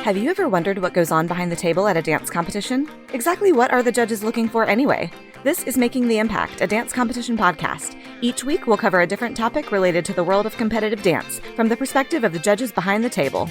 Have you ever wondered what goes on behind the table at a dance competition? Exactly what are the judges looking for anyway? This is Making the Impact, a dance competition podcast. Each week we'll cover a different topic related to the world of competitive dance from the perspective of the judges behind the table.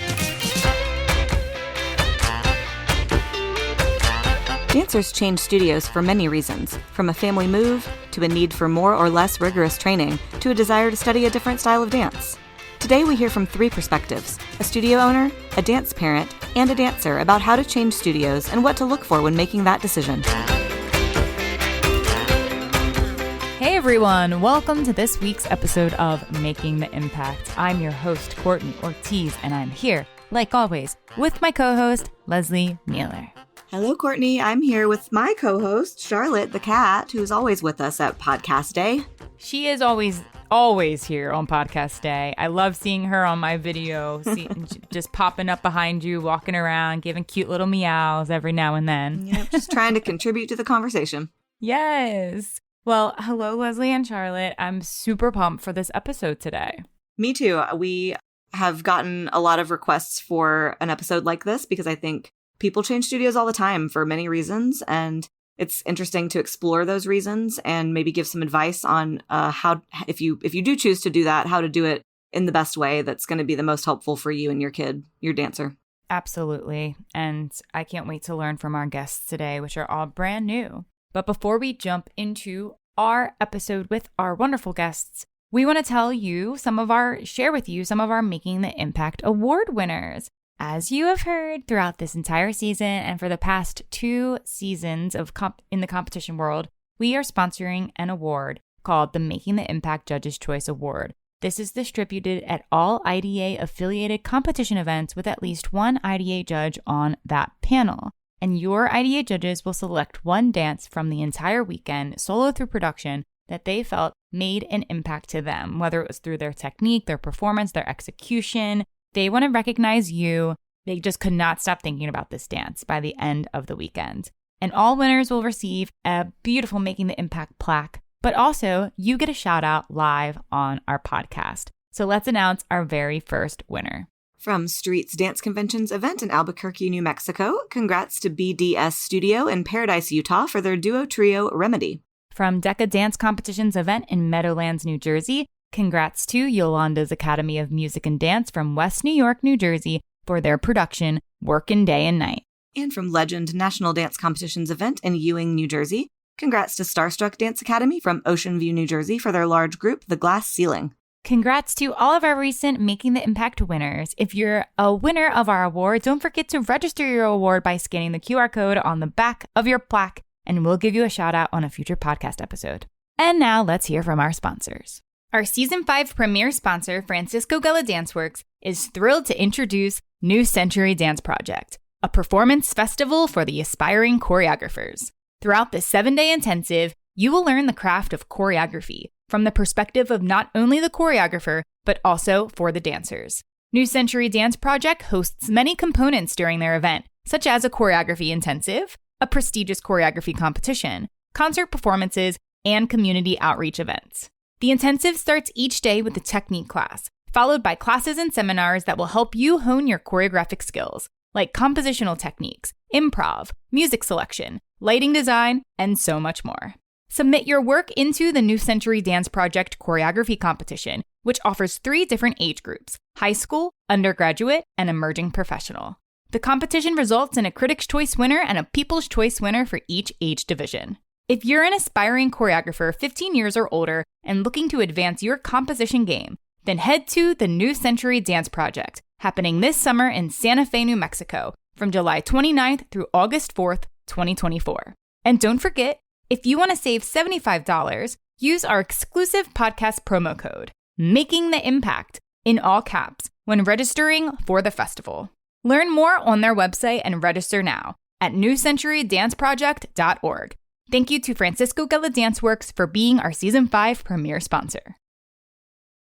Dancers change studios for many reasons, from a family move, to a need for more or less rigorous training, to a desire to study a different style of dance. Today we hear from three perspectives: a studio owner, a dance parent, and a dancer about how to change studios and what to look for when making that decision. Hey everyone, welcome to this week's episode of Making the Impact. I'm your host, Courtney Ortiz, and I'm here, like always, with my co-host, Lesley Mealor. Hello, Courtney. I'm here with my co-host, Charlotte the cat, who's always with us at Podcast Day. She is always here on Podcast Day. I love seeing her on my video, just popping up behind you, walking around, giving cute little meows every now and then. Yep, just trying to contribute to the conversation. Yes. Well, hello, Lesley and Charlotte. I'm super pumped for this episode today. Me too. We have gotten a lot of requests for an episode like this because I think people change studios all the time for many reasons, and it's interesting to explore those reasons and maybe give some advice on how, if you do choose to do that, how to do it in the best way that's going to be the most helpful for you and your kid, your dancer. Absolutely. And I can't wait to learn from our guests today, which are all brand new. But before we jump into our episode with our wonderful guests, we want to share with you some of our Making the Impact Award winners. As you have heard throughout this entire season and for the past 2 seasons of in the competition world, we are sponsoring an award called the Making the Impact Judges' Choice Award. This is distributed at all IDA-affiliated competition events with at least one IDA judge on that panel. And your IDA judges will select one dance from the entire weekend, solo through production, that they felt made an impact to them, whether it was through their technique, their performance, their execution. They want to recognize you. They just could not stop thinking about this dance by the end of the weekend. And all winners will receive a beautiful Making the Impact plaque, but also you get a shout out live on our podcast. So let's announce our very first winner. From Streets Dance Convention's event in Albuquerque, New Mexico, congrats to BDS Studio in Paradise, Utah for their duo trio Remedy. From Decca Dance Competition's event in Meadowlands, New Jersey, congrats to Yolanda's Academy of Music and Dance from West New York, New Jersey for their production, Workin' Day and Night. And from Legend National Dance Competition's event in Ewing, New Jersey, congrats to Starstruck Dance Academy from Ocean View, New Jersey for their large group, The Glass Ceiling. Congrats to all of our recent Making the Impact winners. If you're a winner of our award, don't forget to register your award by scanning the QR code on the back of your plaque, and we'll give you a shout out on a future podcast episode. And now let's hear from our sponsors. Our Season 5 premier sponsor, Francisco Gala Danceworks, is thrilled to introduce New Century Dance Project, a performance festival for the aspiring choreographers. Throughout this 7-day intensive, you will learn the craft of choreography from the perspective of not only the choreographer, but also for the dancers. New Century Dance Project hosts many components during their event, such as a choreography intensive, a prestigious choreography competition, concert performances, and community outreach events. The intensive starts each day with a technique class, followed by classes and seminars that will help you hone your choreographic skills, like compositional techniques, improv, music selection, lighting design, and so much more. Submit your work into the New Century Dance Project choreography competition, which offers 3 different age groups: high school, undergraduate, and emerging professional. The competition results in a Critics' Choice winner and a People's Choice winner for each age division. If you're an aspiring choreographer 15 years or older and looking to advance your composition game, then head to the New Century Dance Project, happening this summer in Santa Fe, New Mexico, from July 29th through August 4th, 2024. And don't forget, if you want to save $75, use our exclusive podcast promo code, Making the Impact, in all caps, when registering for the festival. Learn more on their website and register now at newcenturydanceproject.org. Thank you to Francisco Gala Danceworks for being our Season 5 premier sponsor.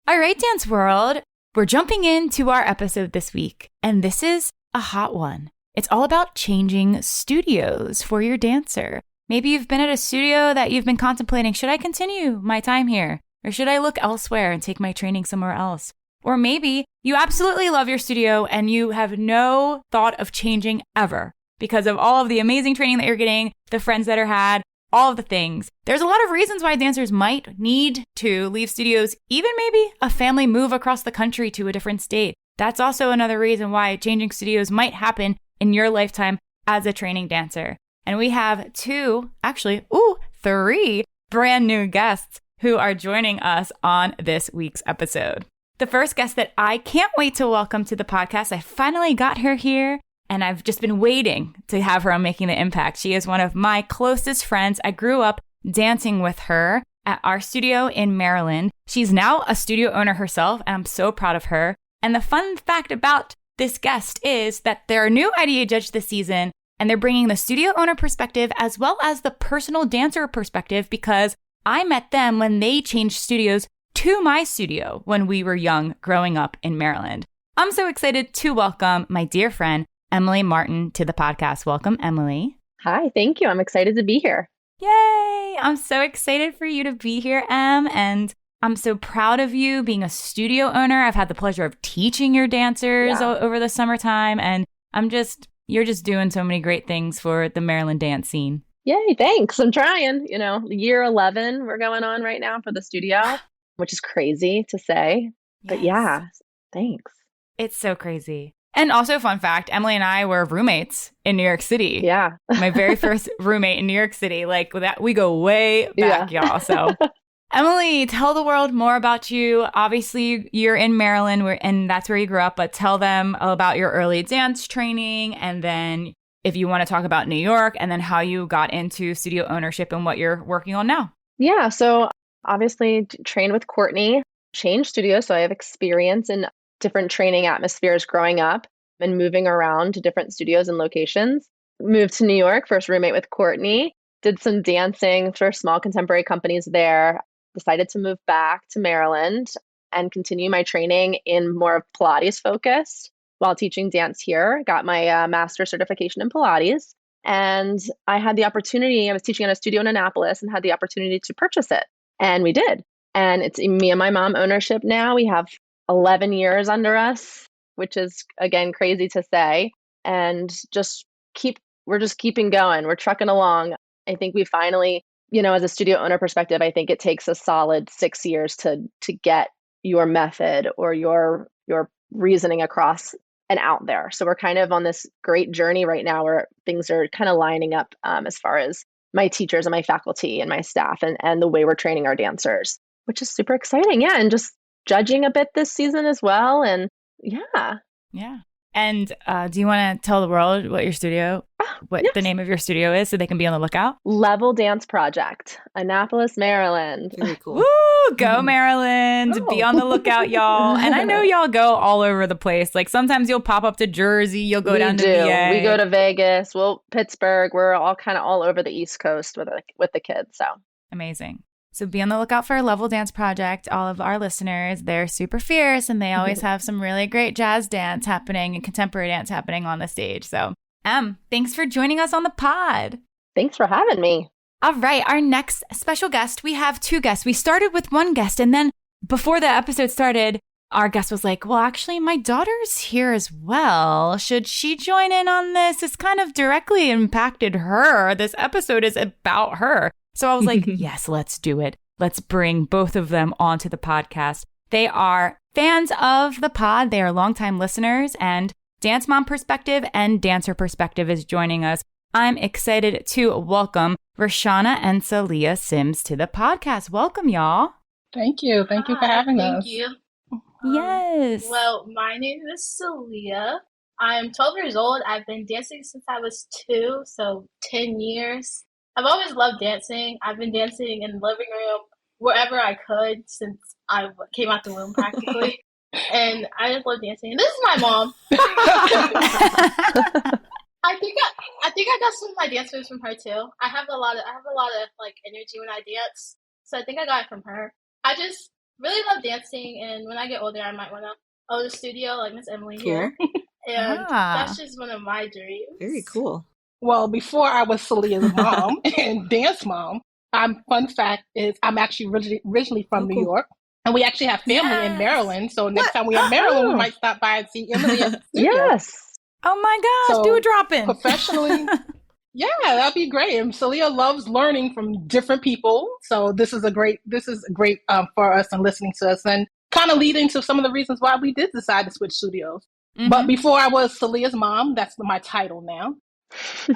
All right, Dance World, we're jumping into our episode this week, and this is a hot one. It's all about changing studios for your dancer. Maybe you've been at a studio that you've been contemplating, should I continue my time here? Or should I look elsewhere and take my training somewhere else? Or maybe you absolutely love your studio and you have no thought of changing ever because of all of the amazing training that you're getting, the friends that are had, all of the things. There's a lot of reasons why dancers might need to leave studios, even maybe a family move across the country to a different state. That's also another reason why changing studios might happen in your lifetime as a training dancer. And we have three brand new guests who are joining us on this week's episode. The first guest that I can't wait to welcome to the podcast, I finally got her here, and I've just been waiting to have her on Making the Impact. She is one of my closest friends. I grew up dancing with her at our studio in Maryland. She's now a studio owner herself, and I'm so proud of her. And the fun fact about this guest is that they're a new IDA judge this season, and they're bringing the studio owner perspective as well as the personal dancer perspective because I met them when they changed studios to my studio when we were young growing up in Maryland. I'm so excited to welcome my dear friend, Emily Martin, to the podcast. Welcome, Emily. Hi, thank you. I'm excited to be here. Yay! I'm so excited for you to be here, Em, and I'm so proud of you being a studio owner. I've had the pleasure of teaching your dancers over the summertime, and you're just doing so many great things for the Maryland dance scene. Yay, thanks. I'm trying. Year 11 we're going on right now for the studio, which is crazy to say. But yeah, thanks. It's so crazy. And also, fun fact, Emily and I were roommates in New York City. Yeah. My very first roommate in New York City. Like that, we go way back, y'all. So Emily, tell the world more about you. Obviously, you're in Maryland and that's where you grew up, but tell them about your early dance training. And then if you want to talk about New York and then how you got into studio ownership and what you're working on now. Yeah. So obviously trained with Courtney, changed studios. So I have experience in different training atmospheres growing up and moving around to different studios and locations. Moved to New York, first roommate with Courtney, did some dancing for small contemporary companies there, decided to move back to Maryland and continue my training in more of Pilates focused while teaching dance here. Got my master certification in Pilates. And I had the opportunity, I was teaching at a studio in Annapolis and had the opportunity to purchase it. And we did. And it's me and my mom ownership now. We have 11 years under us, which is, again, crazy to say. And we're just keeping going. We're trucking along. I think we finally, as a studio owner perspective, I think it takes a solid 6 years to get your method or your reasoning across and out there. So we're kind of on this great journey right now where things are kind of lining up as far as my teachers and my faculty and my staff and the way we're training our dancers, which is super exciting. Yeah. And just judging a bit this season as well. And yeah. Yeah. And do you want to tell the world what the name of your studio is so they can be on the lookout? Level Dance Project, Annapolis, Maryland. Very cool. Woo! Go Maryland. Be on the lookout, y'all. And I know y'all go all over the place. Like sometimes you'll pop up to Jersey. You'll go down to VA. We go to Vegas. Pittsburgh. We're all kind of all over the East Coast with the kids. So amazing. So be on the lookout for Level Dance Project. All of our listeners, they're super fierce and they always have some really great jazz dance happening and contemporary dance happening on the stage. So, thanks for joining us on the pod. Thanks for having me. All right. Our next special guest, we have two guests. We started with one guest and then before the episode started, our guest was like, well, actually, my daughter's here as well. Should she join in on this? It's kind of directly impacted her. This episode is about her. So I was like, yes, let's do it. Let's bring both of them onto the podcast. They are fans of the pod. They are longtime listeners, and Dance Mom Perspective and Dancer Perspective is joining us. I'm excited to welcome Richshawna and Saliha Sims to the podcast. Welcome, y'all. Thank you. Thank you for having us. Thank you. Yes. Well, my name is Saliha. I'm 12 years old. I've been dancing since I was 2, so 10 years. I've always loved dancing. I've been dancing in the living room, wherever I could since I came out the womb practically. And I just love dancing. And this is my mom. I think I got some of my dance moves from her too. I have a lot of like energy when I dance. So I think I got it from her. I just really love dancing, and when I get older I might want to own a studio like Miss Emily here. And that's just one of my dreams. Very cool. Well, before I was Saliha's mom and dance mom, fun fact is I'm actually originally from New York. And we actually have family in Maryland. So next time we're in Maryland, we might stop by and see Emily at the studio. Yes. Oh my gosh, So do a drop-in. professionally, yeah, that'd be great. And Saliha loves learning from different people. So this is great for us and listening to us and kind of leading to some of the reasons why we did decide to switch studios. Mm-hmm. But before I was Saliha's mom, that's my title now.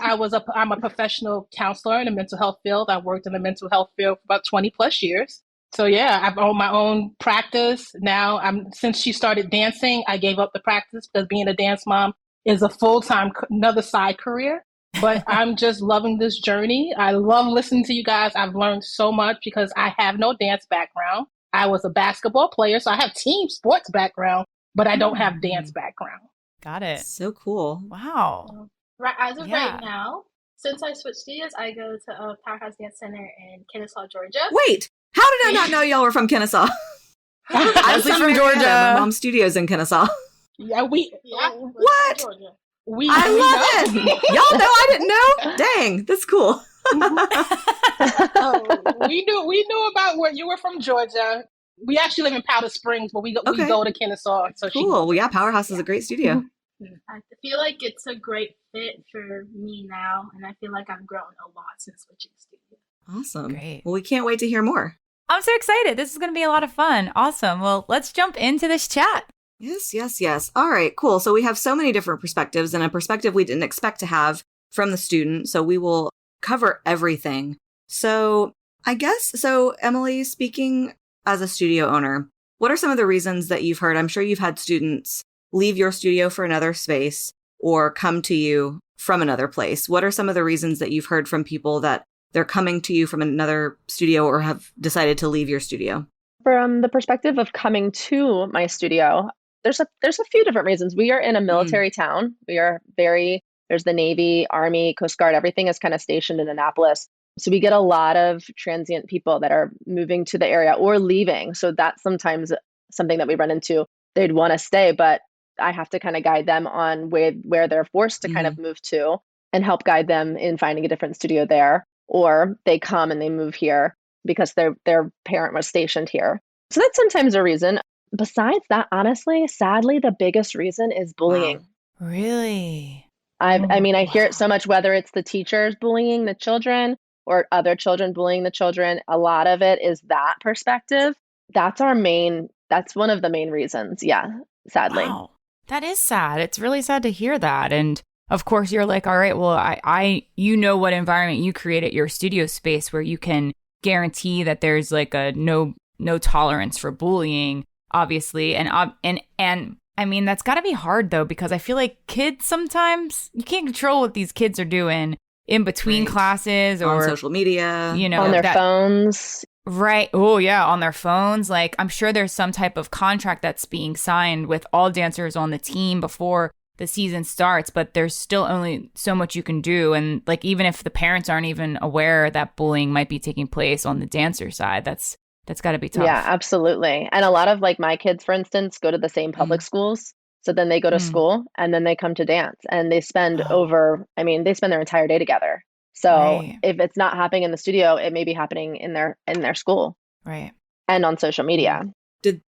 I'm a professional counselor in the mental health field. I worked in the mental health field for about 20 plus years. So yeah, I've owned my own practice. Now since she started dancing, I gave up the practice because being a dance mom is a full-time, another side career. But I'm just loving this journey. I love listening to you guys. I've learned so much because I have no dance background. I was a basketball player, so I have team sports background, but I don't have dance background. Got it. So cool. Wow. Right, as of right now, since I switched studios, I go to a Powerhouse Dance Center in Kennesaw, Georgia. Wait, how did I not know y'all were from Kennesaw? Lesley's from Georgia. My mom's studio's in Kennesaw. Yeah, what? Georgia. I love it. Y'all know I didn't know. Dang, that's cool. We knew about where you were from, Georgia. We actually live in Powder Springs, but we go to Kennesaw. So cool. Well, yeah, Powerhouse is a great studio. I feel like it's a great fit for me now, and I feel like I've grown a lot since switching studios. Awesome. Great. Well, we can't wait to hear more. I'm so excited. This is going to be a lot of fun. Awesome. Well, let's jump into this chat. Yes. All right, cool. So we have so many different perspectives and a perspective we didn't expect to have from the student. So we will cover everything. So Emily, speaking as a studio owner, what are some of the reasons that you've heard? I'm sure you've had students leave your studio for another space or come to you from another place. What are some of the reasons that you've heard from people that they're coming to you from another studio or have decided to leave your studio? From the perspective of coming to my studio, there's a few different reasons. We are in a military town. There's the Navy, Army, Coast Guard, everything is kind of stationed in Annapolis. So we get a lot of transient people that are moving to the area or leaving. So that's sometimes something that we run into. They'd want to stay, but I have to kind of guide them on where they're forced to kind of move to and help guide them in finding a different studio there. Or they come and they move here because their parent was stationed here. So that's sometimes a reason. Besides that, honestly, sadly, the biggest reason is bullying. Wow. Really? I hear it so much, whether it's the teachers bullying the children or other children bullying the children. A lot of it is that perspective. That's one of the main reasons. Yeah, sadly. Wow. That is sad. It's really sad to hear that. And of course, you're like, all right, well, you know what environment you create at your studio space where you can guarantee that there's like a no tolerance for bullying, obviously. And I mean, that's got to be hard, though, because I feel like kids sometimes, you can't control what these kids are doing in between classes or on social media, on their phones. Right. Oh, yeah. On their phones. Like, I'm sure there's some type of contract that's being signed with all dancers on the team before the season starts, but there's still only so much you can do. And like, even if the parents aren't even aware that bullying might be taking place on the dancer side, that's got to be tough. Yeah, absolutely. And a lot of like my kids, for instance, go to the same public schools. So then they go to school and then they come to dance and they spend they spend their entire day together. So if it's not happening in the studio, it may be happening in their school. Right. And on social media.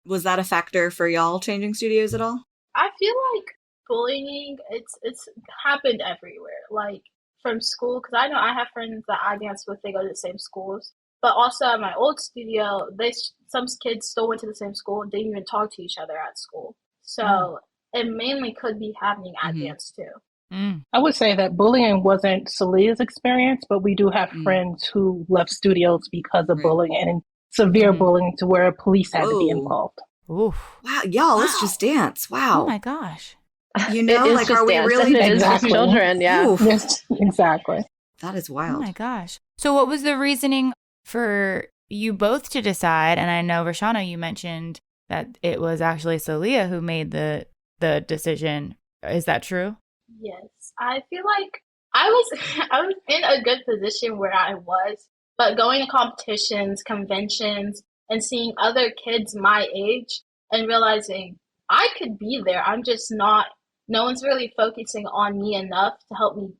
Was that a factor for y'all changing studios at all? I feel like bullying, it's happened everywhere. Like from school, because I know I have friends that I dance with, they go to the same schools. But also at my old studio, some kids still went to the same school and didn't even talk to each other at school. So it mainly could be happening at dance too. I would say that bullying wasn't Saliha's experience, but we do have friends who left studios because of bullying and severe bullying to where police had to be involved. Oof. Wow, y'all, let's just dance. Wow. Oh my gosh. You know, like, are we really exactly children? Yeah. Yes, exactly. That is wild. Oh my gosh. So what was the reasoning for you both to decide? And I know, Richshawna, you mentioned that it was actually Saliha who made the decision. Is that true? Yes. I feel like I was in a good position where I was, but going to competitions, conventions, and seeing other kids my age and realizing I could be there. I'm just not, no one's really focusing on me enough to help me,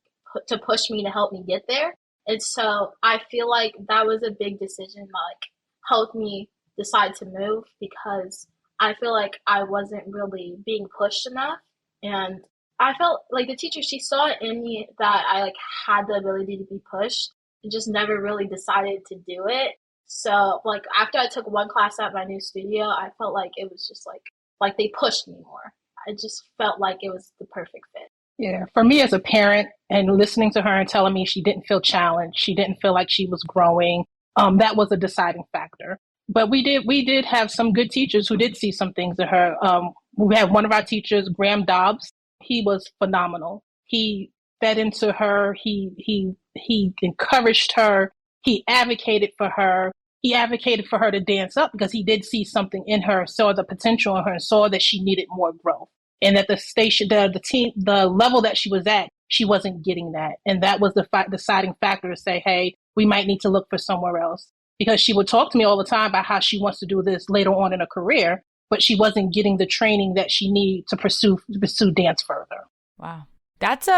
to push me to help me get there. And so I feel like that was a big decision, like helped me decide to move because I feel like I wasn't really being pushed enough. And I felt like the teacher, she saw it in me that I like had the ability to be pushed and just never really decided to do it. So like after I took one class at my new studio, I felt like it was just like they pushed me more. I just felt like it was the perfect fit. Yeah, for me as a parent and listening to her and telling me she didn't feel challenged, she didn't feel like she was growing, that was a deciding factor. But we did have some good teachers who did see some things in her. We had one of our teachers, Graham Dobbs. He was phenomenal. He fed into her. He encouraged her. He advocated for her. He advocated for her to dance up because he did see something in her, saw the potential in her, and saw that she needed more growth. And at the station, the level that she was at, she wasn't getting that. And that was the deciding factor to say, hey, we might need to look for somewhere else. Because she would talk to me all the time about how she wants to do this later on in her career, but she wasn't getting the training that she needed to pursue dance further. Wow. That's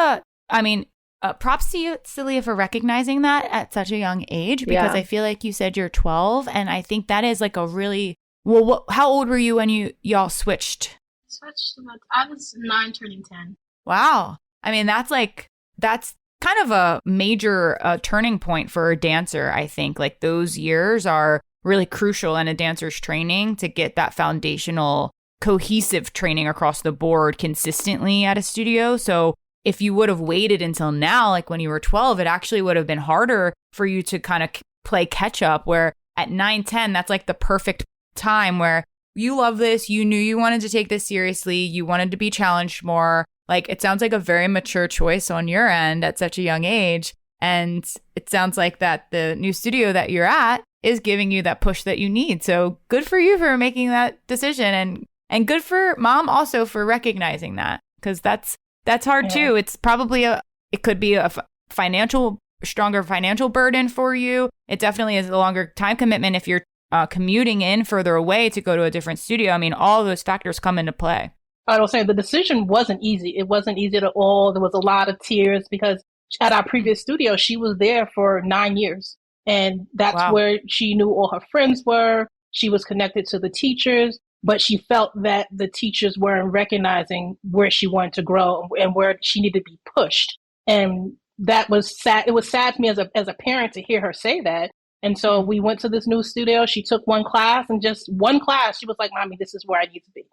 props to you, Saliha, for recognizing that at such a young age, because I feel like you said you're 12, and I think that is like a really, how old were you when y'all switched? I was 9 turning 10. Wow. I mean, that's kind of a major turning point for a dancer, I think. Like those years are really crucial in a dancer's training to get that foundational cohesive training across the board consistently at a studio. So if you would have waited until now, like when you were 12, it actually would have been harder for you to kind of play catch up, where at 9, 10, that's like the perfect time where you love this, you knew you wanted to take this seriously, you wanted to be challenged more. Like, it sounds like a very mature choice on your end at such a young age. And it sounds like that the new studio that you're at is giving you that push that you need. So good for you for making that decision. And good for mom also for recognizing that, because that's hard too. It's probably it could be a stronger financial burden for you. It definitely is a longer time commitment if you're commuting in further away to go to a different studio. I mean, all those factors come into play. I will say the decision wasn't easy. It wasn't easy at all. There was a lot of tears because at our previous studio, she was there for 9 years. And that's where she knew all her friends were. She was connected to the teachers, but she felt that the teachers weren't recognizing where she wanted to grow and where she needed to be pushed. And that was sad. It was sad for me as a parent to hear her say that. And so we went to this new studio. She took one class, and just one class, she was like, Mommy, this is where I need to be.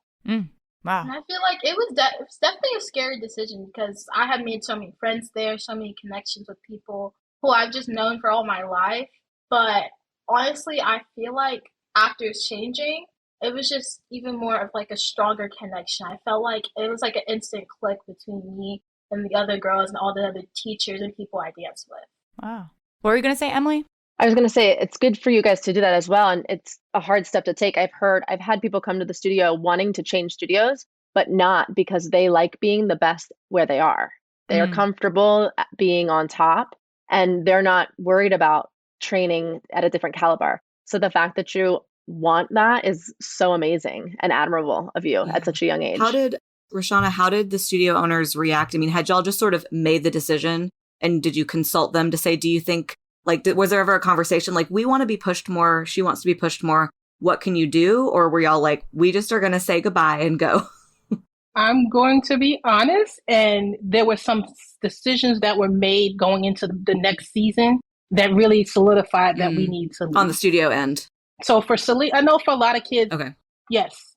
Wow. And I feel like it was definitely a scary decision because I had made so many friends there, so many connections with people who I've just known for all my life. But honestly, I feel like after changing, it was just even more of like a stronger connection. I felt like it was like an instant click between me and the other girls and all the other teachers and people I danced with. Wow. What were you going to say, Emily? I was going to say, it's good for you guys to do that as well. And it's a hard step to take. I've had people come to the studio wanting to change studios, but not because they like being the best where they are. They are comfortable being on top, and they're not worried about training at a different caliber. So the fact that you want that is so amazing and admirable of you at such a young age. Richshawna, how did the studio owners react? I mean, had y'all just sort of made the decision, and did you consult them to say, do you think, like, was there ever a conversation like, we want to be pushed more, she wants to be pushed more, what can you do? Or were y'all like, we just are going to say goodbye and go? I'm going to be honest, and there were some decisions that were made going into the next season that really solidified that we need to leave. On the studio end. So for Saliha, I know for a lot of kids, yes,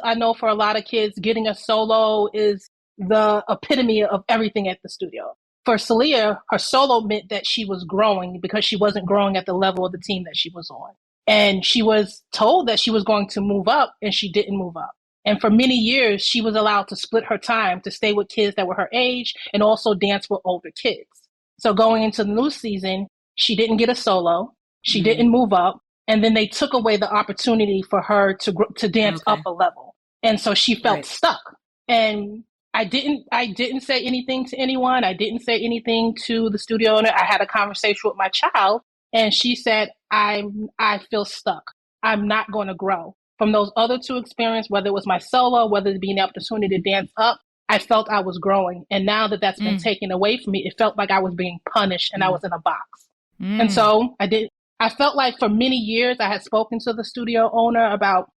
I know for a lot of kids, getting a solo is the epitome of everything at the studio. For Saliha, her solo meant that she was growing because she wasn't growing at the level of the team that she was on. And she was told that she was going to move up, and she didn't move up. And for many years, she was allowed to split her time to stay with kids that were her age and also dance with older kids. So going into the new season, she didn't get a solo. She didn't move up. And then they took away the opportunity for her to dance up a level. And so she felt stuck. And I didn't say anything to anyone. I didn't say anything to the studio owner. I had a conversation with my child, and she said, I feel stuck. I'm not going to grow. From those other two experiences, whether it was my solo, whether it being the opportunity to dance up, I felt I was growing. And now that that's been taken away from me, it felt like I was being punished and I was in a box. And so I I felt like for many years I had spoken to the studio owner about,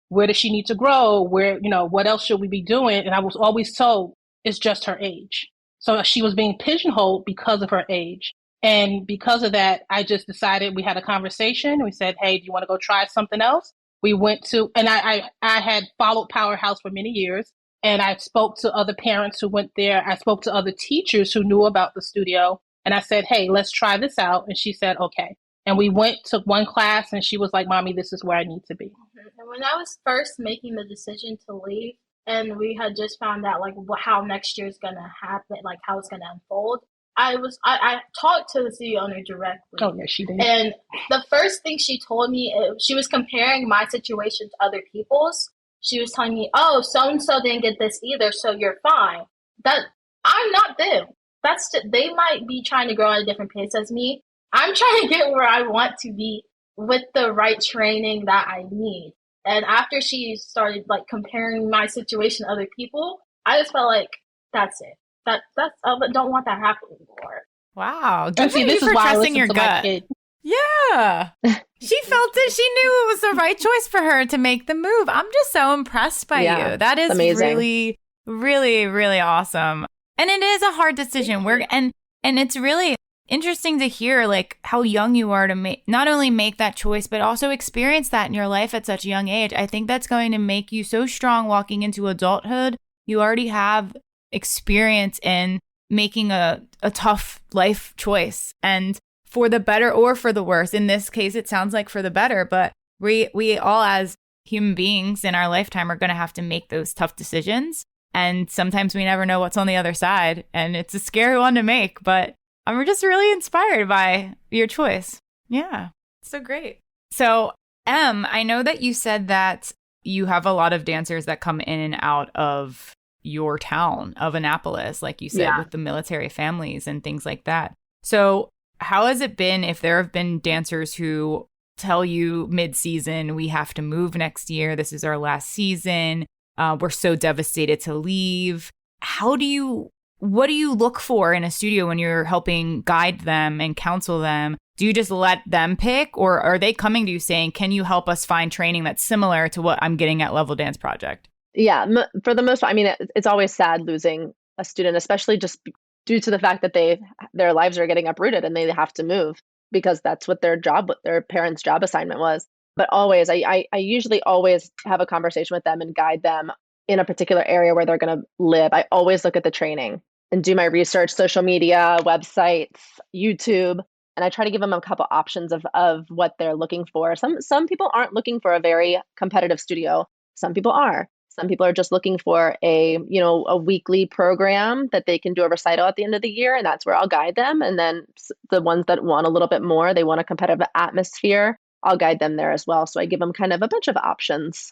where does she need to grow? Where, what else should we be doing? And I was always told it's just her age. So she was being pigeonholed because of her age. And because of that, I just decided, we had a conversation. We said, hey, do you want to go try something else? We went to, and I had followed Powerhouse for many years. And I spoke to other parents who went there. I spoke to other teachers who knew about the studio. And I said, hey, let's try this out. And she said, okay. And we took one class, and she was like, Mommy, this is where I need to be. And when I was first making the decision to leave, and we had just found out like how next year is going to happen, like how it's going to unfold, I talked to the studio owner directly. Oh, yeah, she did. And the first thing she told me, she was comparing my situation to other people's. She was telling me, oh, so-and-so didn't get this either, so you're fine. That I'm not them. They might be trying to grow at a different pace as me. I'm trying to get where I want to be with the right training that I need. And after she started like comparing my situation to other people, I just felt like that's it. I don't want that happening anymore. Wow. And see, this is why I listen your to gut. my kid. Yeah. She felt it. She knew it was the right choice for her to make the move. I'm just so impressed by you. That is amazing. Really, really, really awesome. And it is a hard decision. And it's really interesting to hear like how young you are to not only make that choice, but also experience that in your life at such a young age. I think that's going to make you so strong walking into adulthood. You already have experience in making a tough life choice, and for the better or for the worse. In this case, it sounds like for the better, but we all as human beings in our lifetime are going to have to make those tough decisions. And sometimes we never know what's on the other side. And it's a scary one to make, but I'm just really inspired by your choice. Yeah, so great. So, I know that you said that you have a lot of dancers that come in and out of your town of Annapolis, like you said, with the military families and things like that. So how has it been if there have been dancers who tell you mid-season, we have to move next year, this is our last season, we're so devastated to leave? What do you look for in a studio when you're helping guide them and counsel them? Do you just let them pick, or are they coming to you saying, can you help us find training that's similar to what I'm getting at Level Dance Project? Yeah, for the most part, I mean, it's always sad losing a student, especially just due to the fact that their lives are getting uprooted and they have to move because that's what their parents' job assignment was. But always, I usually always have a conversation with them and guide them in a particular area where they're going to live. I always look at the training and do my research, social media, websites, YouTube, and I try to give them a couple options of what they're looking for. Some people aren't looking for a very competitive studio. Some people are. Some people are just looking for a weekly program that they can do a recital at the end of the year, and that's where I'll guide them. And then the ones that want a little bit more, they want a competitive atmosphere, I'll guide them there as well. So I give them kind of a bunch of options.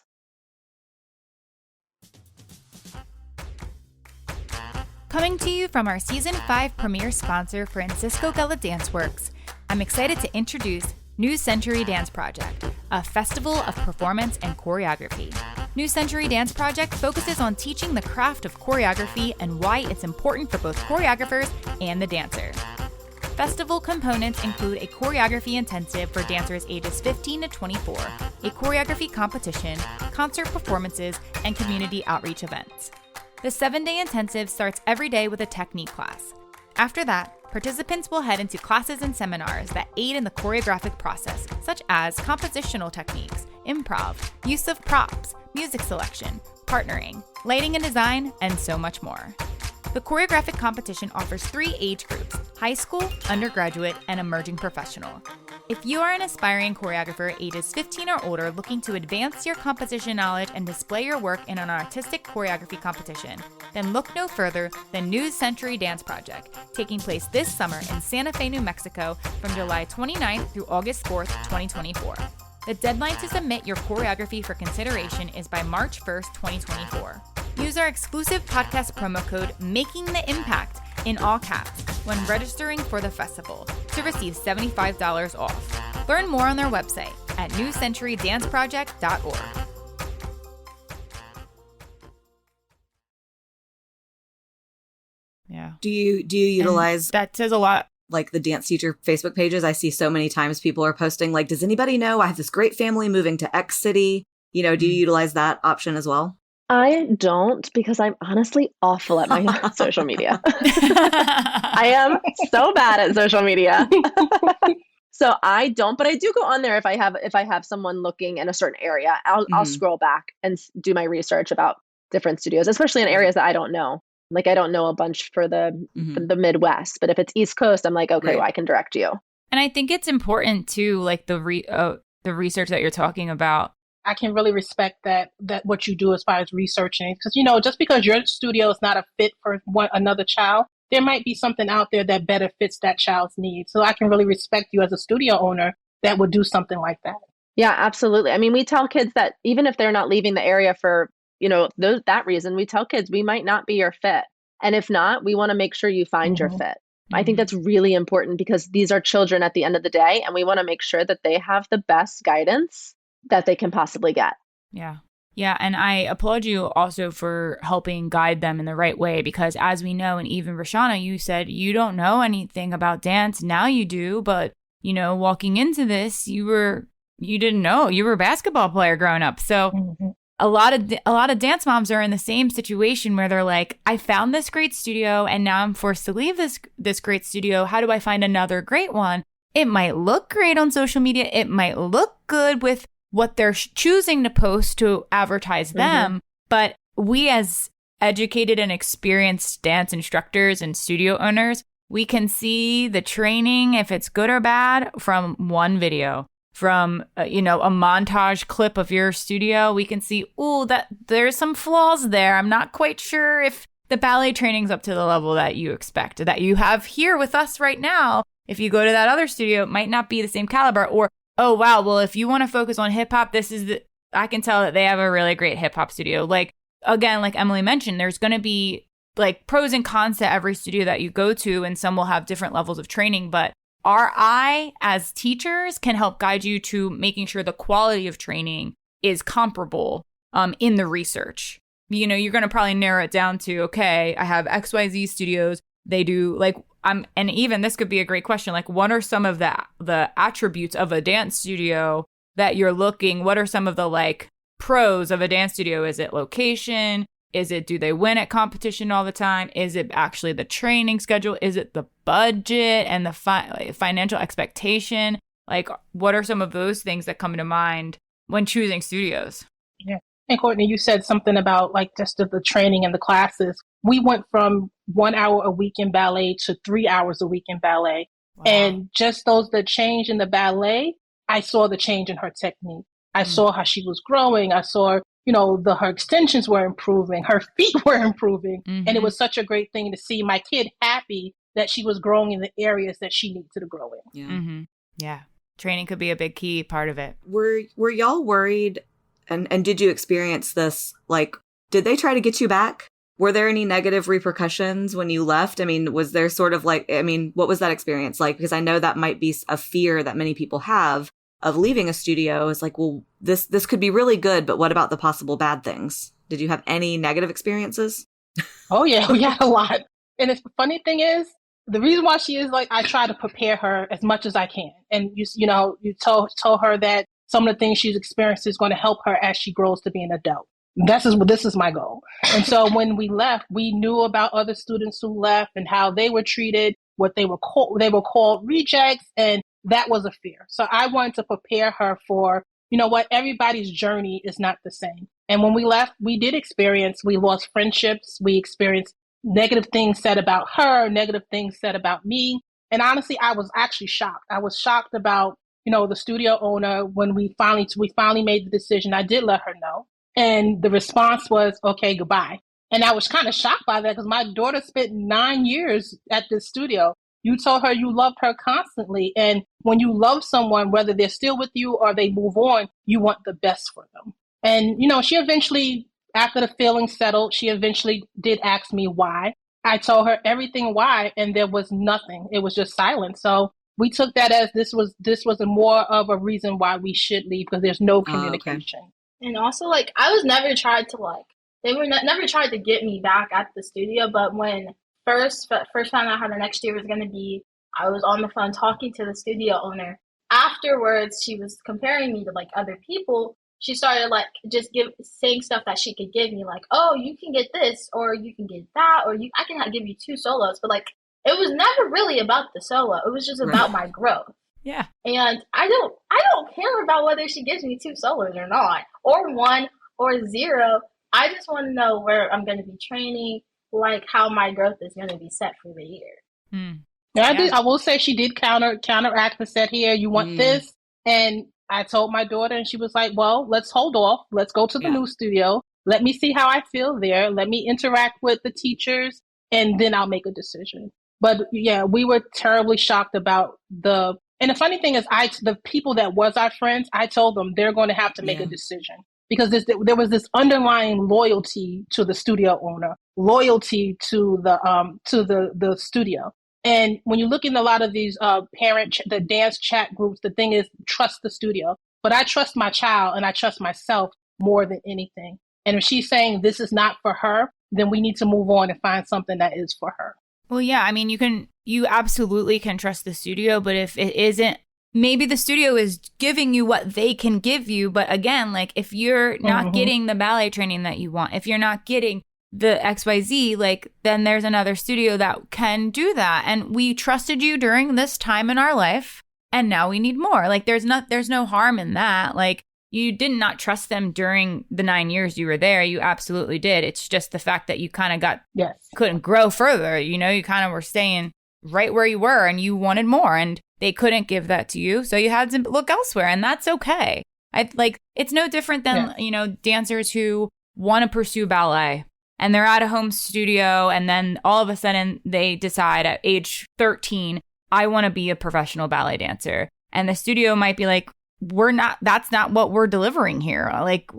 Coming to you from our Season 5 premier sponsor, Francisco Gala Dance Works, I'm excited to introduce New Century Dance Project, a festival of performance and choreography. New Century Dance Project focuses on teaching the craft of choreography and why it's important for both choreographers and the dancer. Festival components include a choreography intensive for dancers ages 15 to 24, a choreography competition, concert performances, and community outreach events. The 7-day intensive starts every day with a technique class. After that, participants will head into classes and seminars that aid in the choreographic process, such as compositional techniques, improv, use of props, music selection, partnering, lighting and design, and so much more. The choreographic competition offers 3 age groups: high school, undergraduate, and emerging professional. If you are an aspiring choreographer ages 15 or older looking to advance your composition knowledge and display your work in an artistic choreography competition, then look no further than New Century Dance Project, taking place this summer in Santa Fe, New Mexico from July 29th through August 4th, 2024. The deadline to submit your choreography for consideration is by March 1st, 2024. Use our exclusive podcast promo code MAKINGTHEIMPACT in all caps when registering for the festival to receive $75 off. Learn more on their website at newcenturydanceproject.org. Yeah. Do you utilize that says a lot like the dance teacher Facebook pages, I see so many times people are posting like, does anybody know I have this great family moving to X city? Do you utilize that option as well? I don't, because I'm honestly awful at my social media. I am so bad at social media. So I don't, but I do go on there if I have someone looking in a certain area. I'll scroll back and do my research about different studios, especially in areas that I don't know. Like I don't know a bunch for the Midwest, but if it's East Coast, I'm like, okay, well, I can direct you. And I think it's important too, like the research that you're talking about. I can really respect that what you do as far as researching, because just because your studio is not a fit for another child, there might be something out there that better fits that child's needs. So I can really respect you as a studio owner that would do something like that. Yeah, absolutely. I mean, we tell kids that even if they're not leaving the area for, that reason, we tell kids we might not be your fit. And if not, we want to make sure you find your fit. I think that's really important because these are children at the end of the day, and we want to make sure that they have the best guidance that they can possibly get. Yeah. Yeah. And I applaud you also for helping guide them in the right way, because as we know, and even Richshawna, you said you don't know anything about dance. Now you do. But, walking into this, you didn't know. You were a basketball player growing up. So a lot of dance moms are in the same situation where they're like, I found this great studio and now I'm forced to leave this great studio. How do I find another great one? It might look great on social media. It might look good with what they're choosing to post to advertise them. But we as educated and experienced dance instructors and studio owners, we can see the training, if it's good or bad, from one video. From, a montage clip of your studio, we can see, that there's some flaws there. I'm not quite sure if the ballet training's up to the level that you expect, that you have here with us right now. If you go to that other studio, it might not be the same caliber. Or, oh, wow, well, if you want to focus on hip hop, I can tell that they have a really great hip hop studio. Like, again, like Emily mentioned, there's going to be like pros and cons to every studio that you go to, and some will have different levels of training. But our eye as teachers can help guide you to making sure the quality of training is comparable in the research. You're going to probably narrow it down to, okay, I have XYZ studios. They do and even this could be a great question. Like, what are some of the attributes of a dance studio that you're looking? What are some of the pros of a dance studio? Is it location? Do they win at competition all the time? Is it actually the training schedule? Is it the budget and the financial expectation? What are some of those things that come to mind when choosing studios? Yeah. And Courtney, you said something about just the training and the classes. We went from 1 hour a week in ballet to 3 hours a week in ballet. Wow. And just the change in the ballet, I saw the change in her technique. I saw how she was growing. I saw her extensions were improving, her feet were improving. And it was such a great thing to see my kid happy that she was growing in the areas that she needed to grow in. Yeah. Yeah. Training could be a big key part of it. Were y'all worried, and did you experience this? Did they try to get you back? Were there any negative repercussions when you left? I mean, was there sort of what was that experience like? Because I know that might be a fear that many people have of leaving a studio. Is well, this could be really good, but what about the possible bad things? Did you have any negative experiences? Oh yeah, we had a lot. And the funny thing is, the reason why she is I try to prepare her as much as I can. And you told her that some of the things she's experienced is going to help her as she grows to be an adult. This is my goal. And so when we left, we knew about other students who left and how they were treated, what they were called rejects, and that was a fear. So I wanted to prepare her for, everybody's journey is not the same. And when we left, we lost friendships. We experienced negative things said about her, negative things said about me. And honestly, I was actually shocked. I was shocked about, the studio owner. When we finally made the decision, I did let her know. And the response was, okay, goodbye. And I was kind of shocked by that because my daughter spent 9 years at this studio. You told her you loved her constantly. And when you love someone, whether they're still with you or they move on, you want the best for them. And, she eventually, after the feeling settled, she eventually did ask me why. I told her everything why, and there was nothing. It was just silence. So we took that as this was a more of a reason why we should leave, because there's no communication. Okay. And also, I was never tried to they were never tried to get me back at the studio. But when first found out how the next year was going to be, I was on the phone talking to the studio owner. Afterwards, she was comparing me to like other people. She started like just saying stuff that she could give me, like, oh, you can get this, or you can get that, or I can give you 2 solos. But like, it was never really about the solo. It was just about my growth. Yeah. And I don't care about whether she gives me 2 solos or not, or 1 or 0. I just want to know where I'm going to be training, like how my growth is going to be set for the year. Yeah, I will say she did counteract and said, here, you want this? And I told my daughter, and she was like, well, let's hold off. Let's go to the new studio. Let me see how I feel there. Let me interact with the teachers, and then I'll make a decision. But yeah, we were terribly shocked about and the funny thing is, the people that was our friends, I told them they're going to have to make a decision, because there was this underlying loyalty to the studio owner, loyalty to the studio. And when you look in a lot of these the dance chat groups, the thing is, trust the studio. But I trust my child and I trust myself more than anything. And if she's saying this is not for her, then we need to move on and find something that is for her. Well, yeah, I mean, you absolutely can trust the studio, but if it isn't, maybe the studio is giving you what they can give you. But again, like if you're not getting the ballet training that you want, if you're not getting the XYZ, like then there's another studio that can do that. And we trusted you during this time in our life, and now we need more. Like there's no harm in that. Like you did not trust them during the 9 years you were there. You absolutely did. It's just the fact that you kind of couldn't grow further. You know, you kind of were staying right where you were, and you wanted more, and they couldn't give that to you. So you had to look elsewhere, and that's okay. It's no different than, dancers who want to pursue ballet and they're at a home studio, and then all of a sudden they decide at age 13, I want to be a professional ballet dancer. And the studio might be like, that's not what we're delivering here. Like,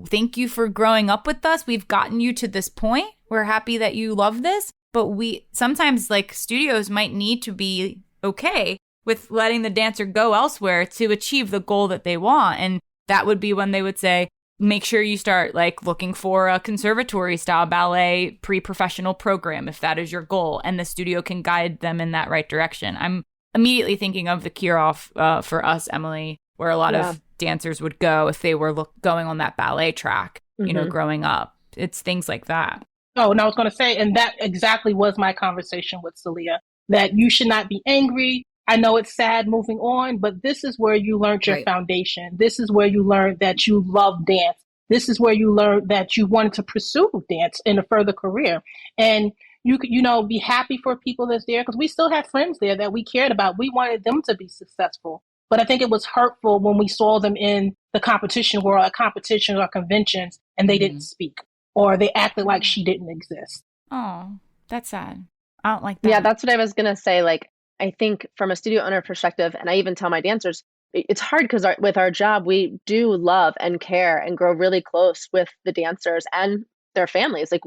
thank you for growing up with us. We've gotten you to this point. We're happy that you love this. But sometimes like studios might need to be okay with letting the dancer go elsewhere to achieve the goal that they want. And that would be when they would say, make sure you start like looking for a conservatory style ballet pre-professional program if that is your goal, and the studio can guide them in that right direction. I'm immediately thinking of the Kirov for us, Emily, where a lot of dancers would go if they were going on that ballet track, growing up. It's things like that. Oh, and I was going to say, and that exactly was my conversation with Saliha, that you should not be angry. I know it's sad moving on, but this is where you learned your foundation. This is where you learned that you love dance. This is where you learned that you wanted to pursue dance in a further career. And you could, be happy for people that's there, because we still have friends there that we cared about. We wanted them to be successful. But I think it was hurtful when we saw them in the competition world, at competitions or conventions, and they didn't speak, or they acted like she didn't exist. Oh, that's sad. I don't like that. Yeah, that's what I was going to say. Like, I think from a studio owner perspective, and I even tell my dancers, it's hard because with our job, we do love and care and grow really close with the dancers and their families. Like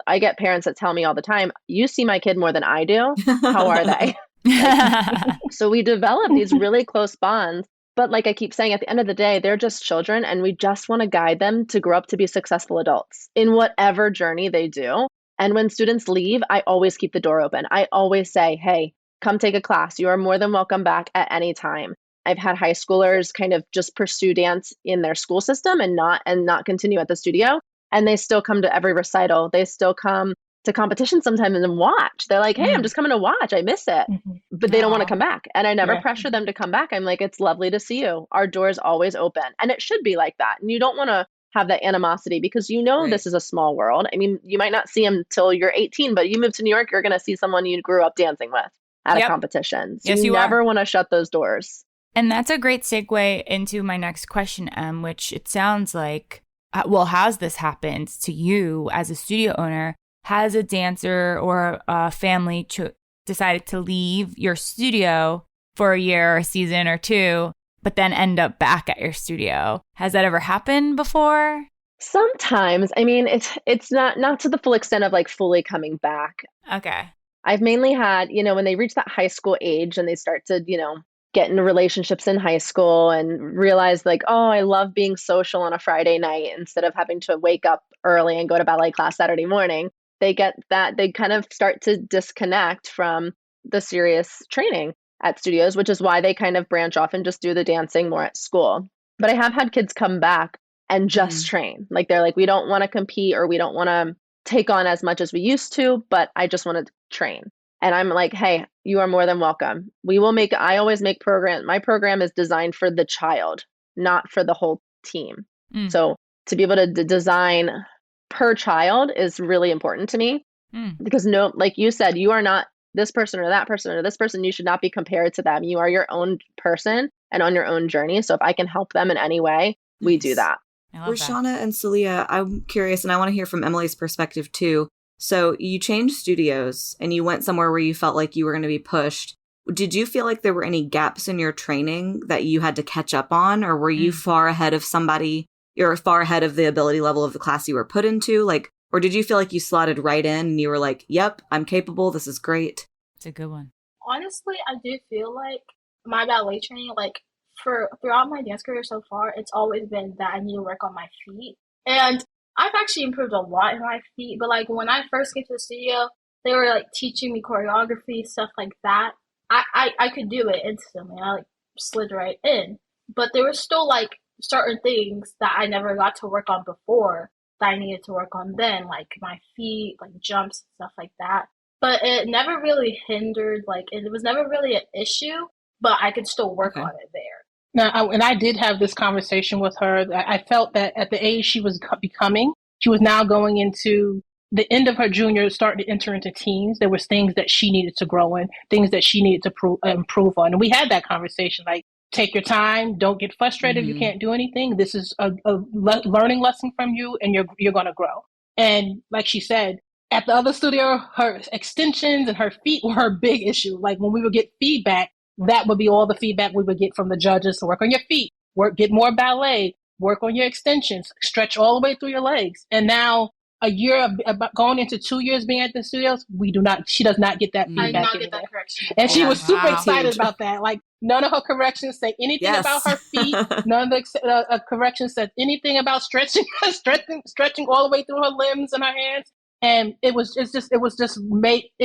I get parents that tell me all the time, you see my kid more than I do. How are they? So we develop these really close bonds. But like I keep saying, at the end of the day, they're just children, and we just want to guide them to grow up to be successful adults in whatever journey they do. And when students leave, I always keep the door open. I always say, hey, come take a class. You are more than welcome back at any time. I've had high schoolers kind of just pursue dance in their school system and not continue at the studio. And they still come to every recital. They still come to competition sometimes and watch. They're like, hey, I'm just coming to watch. I miss it. But they don't want to come back. And I never pressure them to come back. I'm like, it's lovely to see you. Our door is always open. And it should be like that. And you don't want to have that animosity, because this is a small world. I mean, you might not see them till you're 18, but you move to New York, you're going to see someone you grew up dancing with at a competition. So you never want to shut those doors. And that's a great segue into my next question, Em, which it sounds like, has this happened to you as a studio owner? Has a dancer or a family decided to leave your studio for a year or a season or two, but then end up back at your studio? Has that ever happened before? Sometimes. I mean, it's not to the full extent of like fully coming back. Okay. I've mainly had, when they reach that high school age and they start to, get into relationships in high school and realize like, oh, I love being social on a Friday night instead of having to wake up early and go to ballet class Saturday morning. They get that, they kind of start to disconnect from the serious training at studios, which is why they kind of branch off and just do the dancing more at school. But I have had kids come back and just train. Like they're like, we don't want to compete or we don't want to take on as much as we used to, but I just want to train. And I'm like, hey, you are more than welcome. I always make my program is designed for the child, not for the whole team. So to be able to design per child is really important to me because like you said, you are not this person or that person or this person. You should not be compared to them. You are your own person and on your own journey. So if I can help them in any way, we do that. Richshawna and Saliha, I'm curious, and I want to hear from Emily's perspective too. So you changed studios and you went somewhere where you felt like you were going to be pushed. Did you feel like there were any gaps in your training that you had to catch up on, or were you far ahead of somebody? You're far ahead of the ability level of the class you were put into? Like, or did you feel like you slotted right in and you were like, yep, I'm capable. This is great. It's a good one. Honestly, I do feel like my ballet training, like throughout my dance career so far, it's always been that I need to work on my feet. And I've actually improved a lot in my feet. But like when I first came to the studio, they were like teaching me choreography, stuff like that. I could do it instantly. I like slid right in. But there were still like certain things that I never got to work on before that I needed to work on then, like my feet, like jumps, stuff like that. But it never really hindered, like it was never really an issue, but I could still work on it there. Now, and I did have this conversation with her. I felt that at the age she was becoming, she was now going into the end of her junior, starting to enter into teens. There was things that she needed to grow in, things that she needed to improve on. And we had that conversation, like, take your time. Don't get frustrated if you can't do anything. This is a learning lesson from you, and you're going to grow. And like she said, at the other studio, her extensions and her feet were her big issue. Like when we would get feedback, that would be all the feedback we would get from the judges. So work on your feet, get more ballet, work on your extensions, stretch all the way through your legs. And now a year, going into 2 years being at the studios, she does not get that feedback. I did not get that correction. And she was super excited about that. Like none of her corrections say anything about her feet. None of the corrections said anything about stretching all the way through her limbs and her hands. And it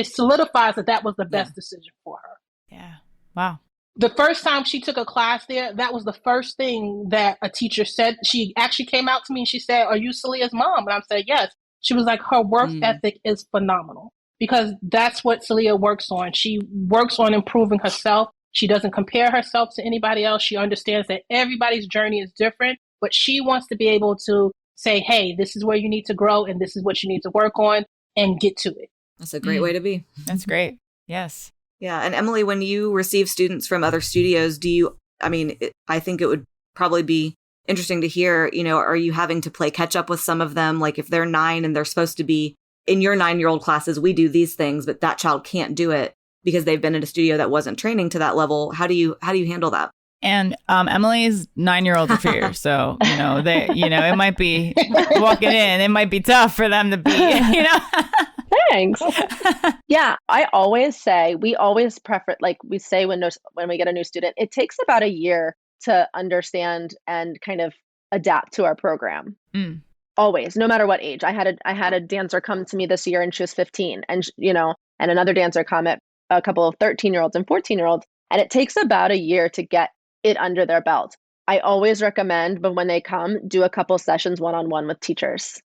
solidifies that was the best decision for her. Yeah. Wow. The first time she took a class there, that was the first thing that a teacher said. She actually came out to me and she said, "Are you Saliha's mom?" And I said, "Yes." She was like, her work ethic is phenomenal because that's what Saliha works on. She works on improving herself. She doesn't compare herself to anybody else. She understands that everybody's journey is different, but she wants to be able to say, hey, this is where you need to grow and this is what you need to work on and get to it. That's a great way to be. That's great. Yes. Yeah. And Emily, when you receive students from other studios, I think it would probably be interesting to hear, are you having to play catch up with some of them? Like if they're 9 and they're supposed to be in your 9-year-old classes, we do these things, but that child can't do it because they've been in a studio that wasn't training to that level. How do you handle that? And Emily's 9-year-olds are fierce, so it might be walking in. It might be tough for them to be, Thanks. Yeah, I always say we always prefer, like we say when we get a new student, it takes about a year to understand and kind of adapt to our program. Always, no matter what age. I had a dancer come to me this year and she was 15, and and another dancer come at a couple of 13-year-olds and 14-year-olds, and it takes about a year to get it under their belt. I always recommend, but when they come, do a couple sessions one-on-one with teachers.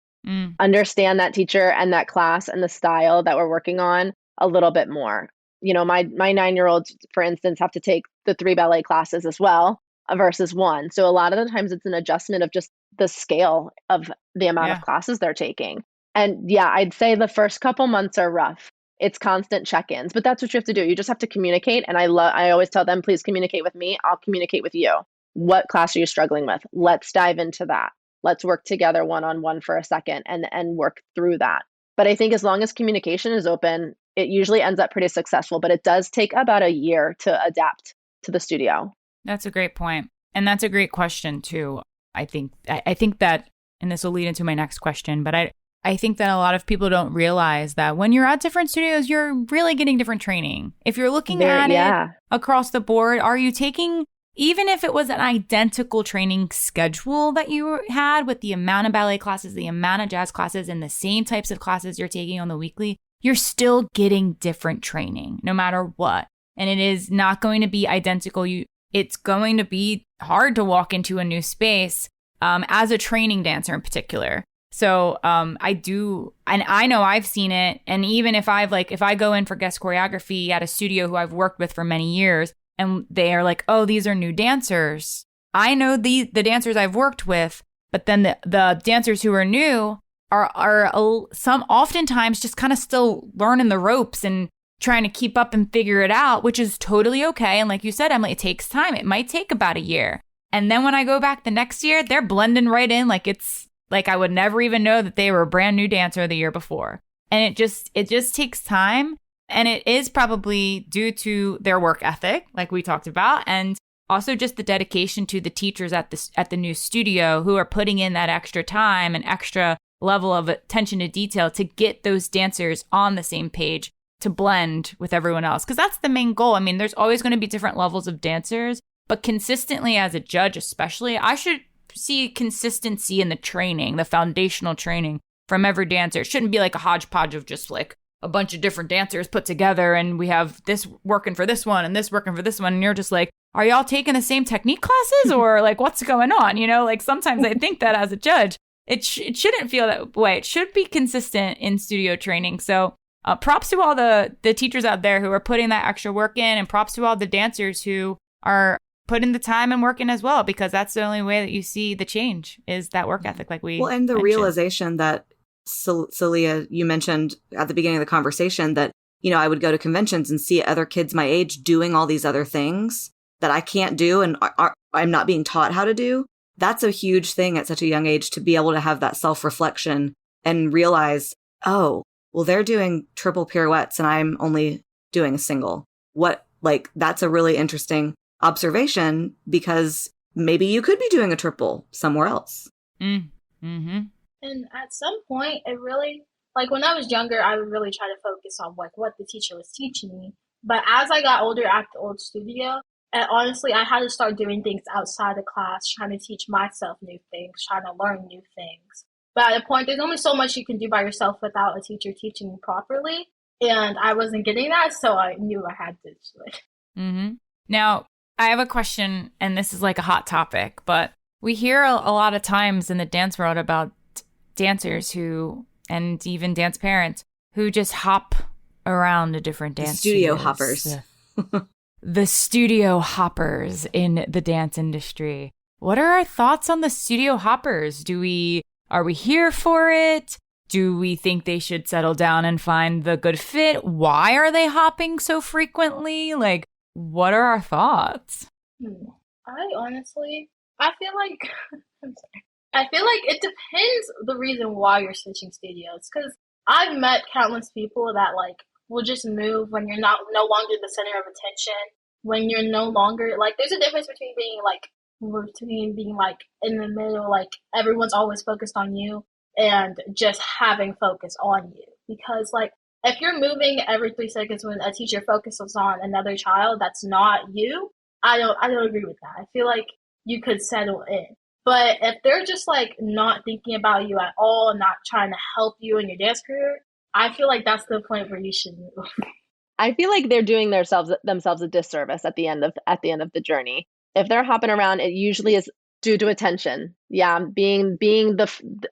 Understand that teacher and that class and the style that we're working on a little bit more. My 9-year-olds, for instance, have to take the 3 ballet classes as well versus 1. So a lot of the times it's an adjustment of just the scale of the amount of classes they're taking. And I'd say the first couple months are rough. It's constant check-ins, but that's what you have to do. You just have to communicate. And I always tell them, please communicate with me. I'll communicate with you. What class are you struggling with? Let's dive into that. Let's work together one-on-one for a second and work through that. But I think as long as communication is open, it usually ends up pretty successful, but it does take about a year to adapt to the studio. That's a great point. And that's a great question too. I think that, and this will lead into my next question, but I think that a lot of people don't realize that when you're at different studios, you're really getting different training. If you're looking at it across the board, are you taking, even if it was an identical training schedule that you had with the amount of ballet classes, the amount of jazz classes, and the same types of classes you're taking on the weekly, you're still getting different training no matter what. And it is not going to be identical. It's going to be hard to walk into a new space as a training dancer in particular. So I know I've seen it. And even if I go in for guest choreography at a studio who I've worked with for many years, and they are like, oh, these are new dancers. I know the dancers I've worked with, but then the dancers who are new are some oftentimes just kind of still learning the ropes and trying to keep up and figure it out, which is totally okay. And like you said, Emily, it takes time. It might take about a year. And then when I go back the next year, they're blending right in like it's like I would never even know that they were a brand new dancer the year before. And it just takes time. And it is probably due to their work ethic, like we talked about, and also just the dedication to the teachers at the new studio who are putting in that extra time and extra level of attention to detail to get those dancers on the same page to blend with everyone else. Because that's the main goal. I mean, there's always going to be different levels of dancers, but consistently as a judge especially, I should see consistency in the training, the foundational training from every dancer. It shouldn't be like a hodgepodge of just like a bunch of different dancers put together and we have this working for this one and this working for this one. And you're just like, are y'all taking the same technique classes or like what's going on? You know, like sometimes I think that as a judge, it shouldn't feel that way. It should be consistent in studio training. So props to all the teachers out there who are putting that extra work in, and props to all the dancers who are putting the time and work in as well, because that's the only way that you see the change is that work ethic like we and the mentioned. Realization that Saliha, you mentioned at the beginning of the conversation that, you know, I would go to conventions and see other kids my age doing all these other things that I can't do and I'm not being taught how to do. That's a huge thing at such a young age, to be able to have that self-reflection and realize, oh, well, they're doing triple pirouettes and I'm only doing a single. That's a really interesting observation, because maybe you could be doing a triple somewhere else. Mm-hmm. And at some point, it really, like when I was younger, I would really try to focus on like what the teacher was teaching me. But as I got older at the old studio, and honestly, I had to start doing things outside of class, trying to teach myself new things, trying to learn new things. But at a point, there's only so much you can do by yourself without a teacher teaching you properly. And I wasn't getting that, so I knew I had to do it. Mm-hmm. Now, I have a question, and this is like a hot topic, but we hear a lot of times in the dance world about dancers who, and even dance parents, who just hop around to different dance studio studios. hoppers. The studio hoppers in the dance industry. What are our thoughts on the studio hoppers? Are we here for it? Do we think they should settle down and find the good fit? Why are they hopping so frequently? Like, what are our thoughts? I feel like it depends the reason why you're switching studios. Because I've met countless people that like will just move when you're no longer the center of attention. When you're no longer like, there's a difference between being in the middle, like everyone's always focused on you, and just having focus on you. Because like if you're moving every 3 seconds when a teacher focuses on another child that's not you, I don't agree with that. I feel like you could settle in. But if they're just like not thinking about you at all, not trying to help you in your dance career, I feel like that's the point where you should move. I feel like they're doing themselves a disservice at the end of the journey. If they're hopping around, it usually is due to attention. Yeah, being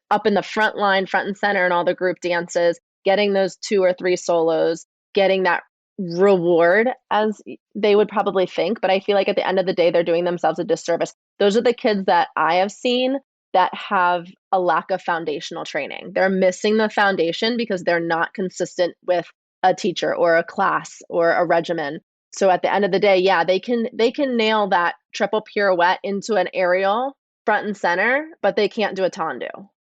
up in the front line, front and center in all the group dances, getting those 2 or 3 solos, getting that reward as they would probably think. But I feel like at the end of the day, they're doing themselves a disservice. Those are the kids that I have seen that have a lack of foundational training. They're missing the foundation because they're not consistent with a teacher or a class or a regimen. So at the end of the day, yeah, they can nail that triple pirouette into an aerial front and center, but they can't do a tendu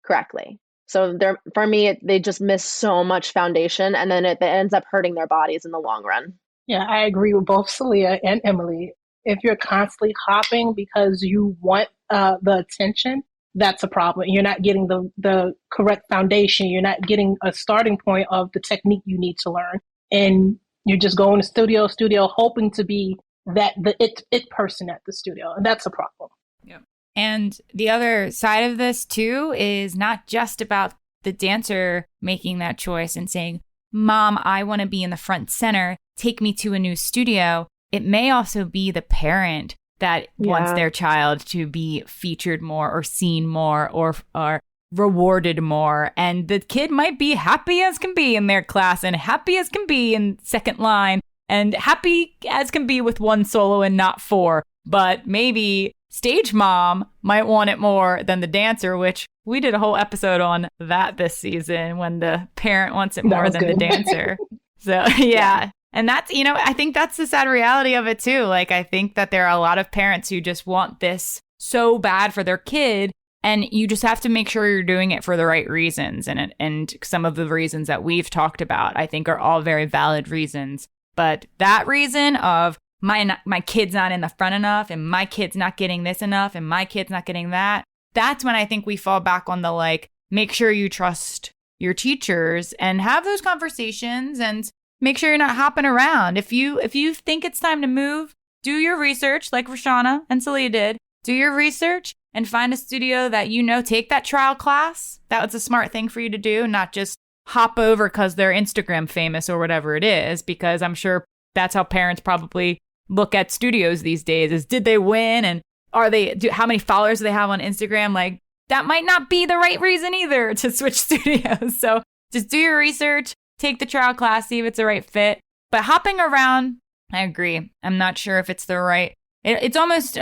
correctly. So for me, they just miss so much foundation, and then it ends up hurting their bodies in the long run. Yeah, I agree with both Saliha and Emily. If you're constantly hopping because you want the attention, that's a problem. You're not getting the correct foundation. You're not getting a starting point of the technique you need to learn. And you're just going to studio, hoping to be the it person at the studio. And that's a problem. Yeah. And the other side of this too is not just about the dancer making that choice and saying, Mom, I want to be in the front center. Take me to a new studio. It may also be the parent that wants their child to be featured more or seen more or rewarded more. And the kid might be happy as can be in their class and happy as can be in second line and happy as can be with one solo and not four. But maybe stage mom might want it more than the dancer, which we did a whole episode on that this season when the parent wants it more than the dancer. So, yeah. And that's, I think that's the sad reality of it too. Like, I think that there are a lot of parents who just want this so bad for their kid. And you just have to make sure you're doing it for the right reasons. And some of the reasons that we've talked about, I think, are all very valid reasons. But that reason of my kid's not in the front enough and my kid's not getting this enough and my kid's not getting that, that's when I think we fall back on the, like, make sure you trust your teachers and have those conversations and make sure you're not hopping around. If you think it's time to move, do your research like Richshawna and Saliha did. Do your research and find a studio that take that trial class. That was a smart thing for you to do, not just hop over because they're Instagram famous or whatever it is, because I'm sure that's how parents probably look at studios these days is, did they win? And how many followers do they have on Instagram? Like, that might not be the right reason either to switch studios. So just do your research, take the trial class, see if it's the right fit. But hopping around, I agree. I'm not sure if it's the right. It's almost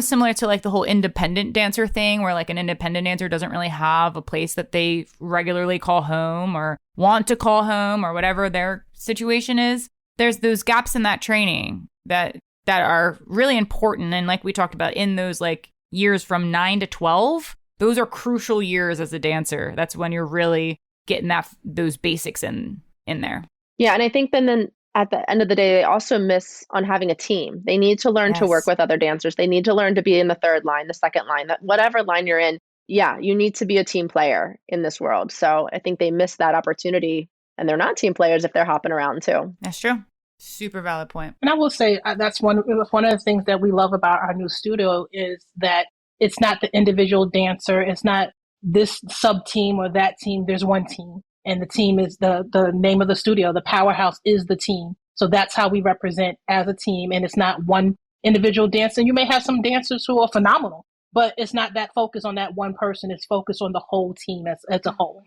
similar to like the whole independent dancer thing, where like an independent dancer doesn't really have a place that they regularly call home or want to call home or whatever their situation is. There's those gaps in that training that are really important. And like we talked about, in those like years from 9 to 12, those are crucial years as a dancer. That's when you're really getting those basics in there. Yeah. And I think then at the end of the day, they also miss on having a team. They need to learn to work with other dancers. They need to learn to be in the third line, the second line, that whatever line you're in. Yeah, you need to be a team player in this world. So I think they miss that opportunity, and they're not team players if they're hopping around too. That's true. Super valid point. And I will say that's one of the things that we love about our new studio is that it's not the individual dancer. It's not this sub team or that team. There's one team. And the team is the name of the studio. The powerhouse is the team. So that's how we represent as a team. And it's not one individual dancer. You may have some dancers who are phenomenal, but it's not that focus on that one person. It's focused on the whole team as a whole.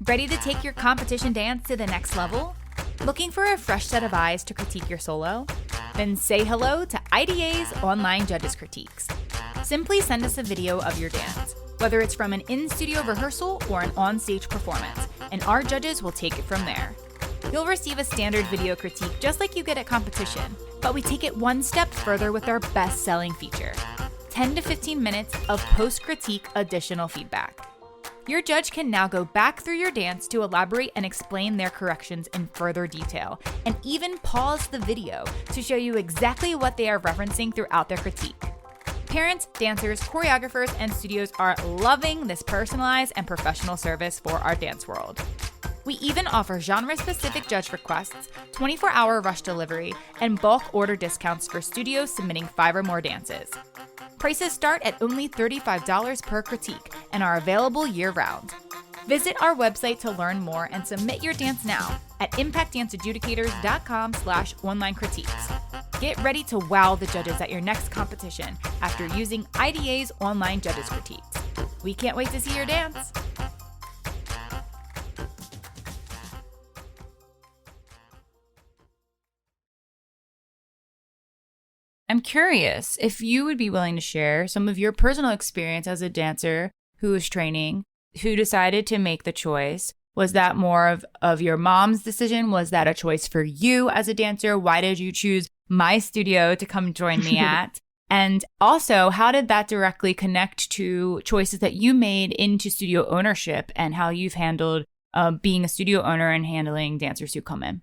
Ready to take your competition dance to the next level? Looking for a fresh set of eyes to critique your solo? Then say hello to IDA's online judges critiques. Simply send us a video of your dance, whether it's from an in-studio rehearsal or an on-stage performance, and our judges will take it from there. You'll receive a standard video critique just like you get at competition, but we take it one step further with our best-selling feature, 10 to 15 minutes of post-critique additional feedback. Your judge can now go back through your dance to elaborate and explain their corrections in further detail, and even pause the video to show you exactly what they are referencing throughout their critique. Parents, dancers, choreographers, and studios are loving this personalized and professional service for our dance world. We even offer genre-specific judge requests, 24-hour rush delivery, and bulk order discounts for studios submitting 5 or more dances. Prices start at only $35 per critique and are available year-round. Visit our website to learn more and submit your dance now at impactdanceadjudicators.com/online critiques. Get ready to wow the judges at your next competition after using IDA's online judges critiques. We can't wait to see your dance. I'm curious if you would be willing to share some of your personal experience as a dancer who was training, who decided to make the choice. Was that more of your mom's decision? Was that a choice for you as a dancer? Why did you choose my studio to come join me at? And also, how did that directly connect to choices that you made into studio ownership and how you've handled being a studio owner and handling dancers who come in?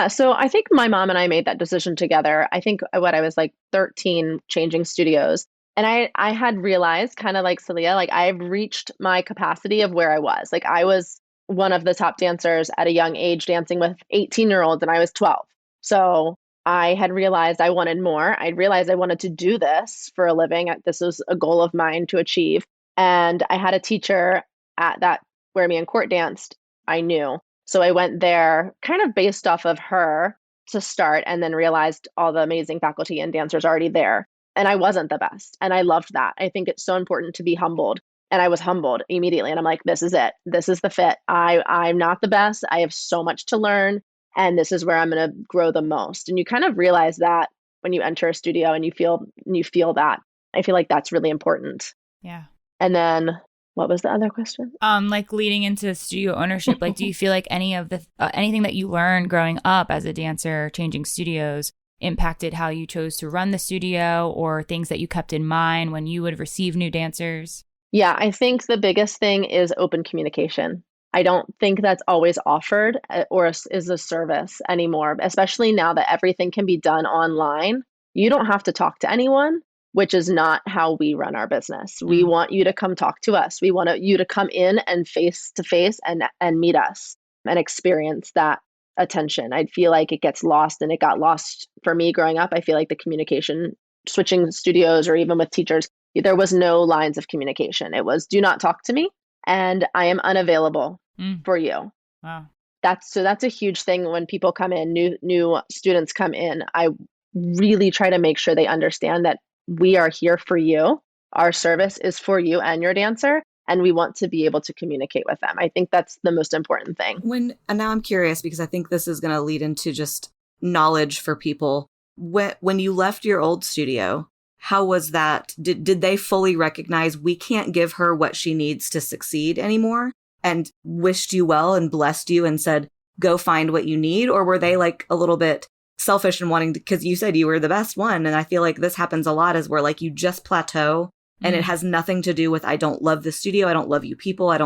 So I think my mom and I made that decision together. I think I was like 13 changing studios. And I had realized, kind of like Saliha, like I've reached my capacity of where I was. Like I was one of the top dancers at a young age dancing with 18-year-olds and I was 12. So I had realized I wanted more. I realized I wanted to do this for a living. This was a goal of mine to achieve. And I had a teacher at that where me and Court danced, I knew. So I went there kind of based off of her to start, and then realized all the amazing faculty and dancers already there. And I wasn't the best. And I loved that. I think it's so important to be humbled. And I was humbled immediately. And I'm like, this is it. This is the fit. I'm not the best. I have so much to learn. And this is where I'm going to grow the most. And you kind of realize that when you enter a studio and you feel that. I feel like that's really important. Yeah. And then what was the other question? Like leading into studio ownership, like, do you feel like any of the anything that you learned growing up as a dancer, changing studios, impacted how you chose to run the studio, or things that you kept in mind when you would receive new dancers? Yeah, I think the biggest thing is open communication. I don't think that's always offered or is a service anymore, especially now that everything can be done online. You don't have to talk to anyone, which is not how we run our business. We want you to come talk to us. We want you to come in and face to face and meet us and experience that attention. I feel like it gets lost, and it got lost for me growing up. I feel like the communication, switching studios or even with teachers, there was no lines of communication. It was, do not talk to me, and I am unavailable for you. Wow. That's a huge thing when people come in, new students come in. I really try to make sure they understand that we are here for you. Our service is for you and your dancer, and we want to be able to communicate with them. I think that's the most important thing. And now I'm curious, because I think this is going to lead into just knowledge for people. When you left your old studio, how was that? Did they fully recognize we can't give her what she needs to succeed anymore, and wished you well and blessed you and said, go find what you need? Or were they like a little bit selfish and wanting to, because you said you were the best one. And I feel like this happens a lot, is where like you just plateau, and it has nothing to do with, I don't love the studio. I don't love you people.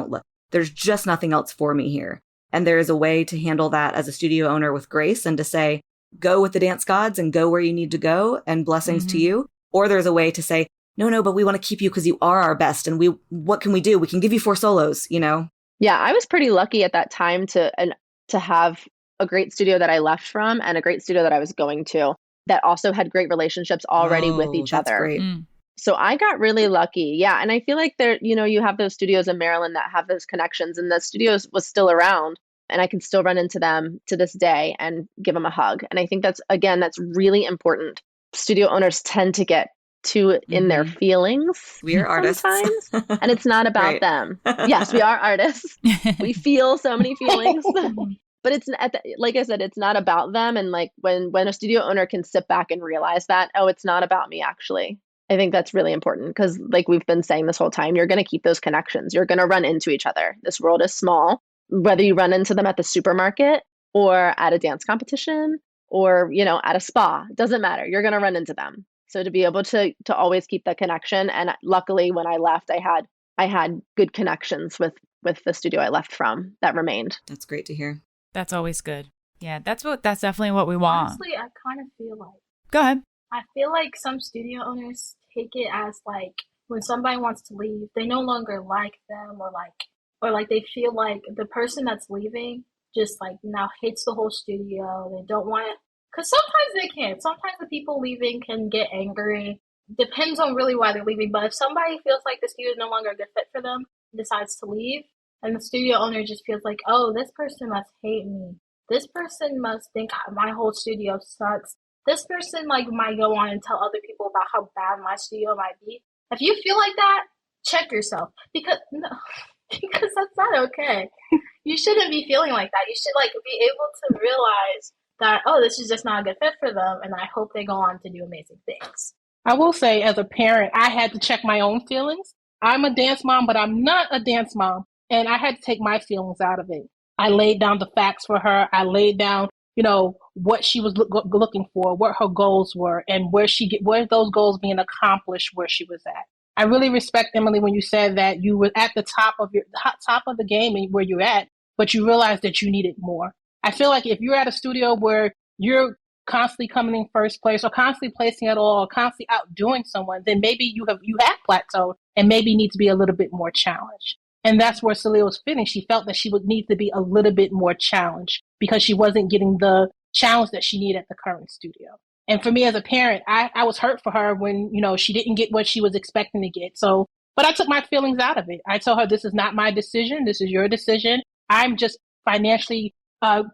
There's just nothing else for me here. And there is a way to handle that as a studio owner with grace, and to say, go with the dance gods and go where you need to go, and blessings to you. Or there's a way to say, no, but we want to keep you because you are our best. And what can we do? We can give you 4 solos, Yeah, I was pretty lucky at that time to have a great studio that I left from, and a great studio that I was going to, that also had great relationships already with each other. Great. So I got really lucky. Yeah. And I feel like you have those studios in Maryland that have those connections, and the studios was still around, and I can still run into them to this day and give them a hug. And I think that's really important. Studio owners tend to get too in their feelings. We are artists. And it's not about them. Yes, we are artists. We feel so many feelings. But it's like I said, it's not about them. And like when a studio owner can sit back and realize that, oh, it's not about me, actually. I think that's really important, because like we've been saying this whole time, you're going to keep those connections. You're going to run into each other. This world is small, whether you run into them at the supermarket or at a dance competition or, at a spa, it doesn't matter. You're going to run into them. So to be able to always keep that connection. And luckily when I left, I had good connections with the studio I left from that remained. That's great to hear. That's always good. Yeah, that's definitely what we want. Honestly, I kind of feel like. Go ahead. I feel like some studio owners take it as like when somebody wants to leave, they no longer like them, or like they feel like the person that's leaving just like now hates the whole studio. They don't want it, because sometimes they can. Sometimes the people leaving can get angry. Depends on really why they're leaving. But if somebody feels like the studio is no longer a good fit for them, decides to leave, and the studio owner just feels like, oh, this person must hate me. This person must think my whole studio sucks. This person might go on and tell other people about how bad my studio might be. If you feel like that, check yourself, because that's not okay. You shouldn't be feeling like that. You should be able to realize that, oh, this is just not a good fit for them, and I hope they go on to do amazing things. I will say, as a parent, I had to check my own feelings. I'm a dance mom, but I'm not a dance mom. And I had to take my feelings out of it. I laid down the facts for her. I laid down, what she was looking for, what her goals were, and where those goals being accomplished, where she was at. I really respect, Emily, when you said that you were at the top of the game and where you're at, but you realized that you needed more. I feel like if you're at a studio where you're constantly coming in first place, or constantly placing it all, or constantly outdoing someone, then maybe you have plateaued and maybe need to be a little bit more challenged. And that's where Saliha was fitting. She felt that she would need to be a little bit more challenged because she wasn't getting the challenge that she needed at the current studio. And for me as a parent, I was hurt for her when, she didn't get what she was expecting to get. So But I took my feelings out of it. I told her, this is not my decision. This is your decision. I'm just financially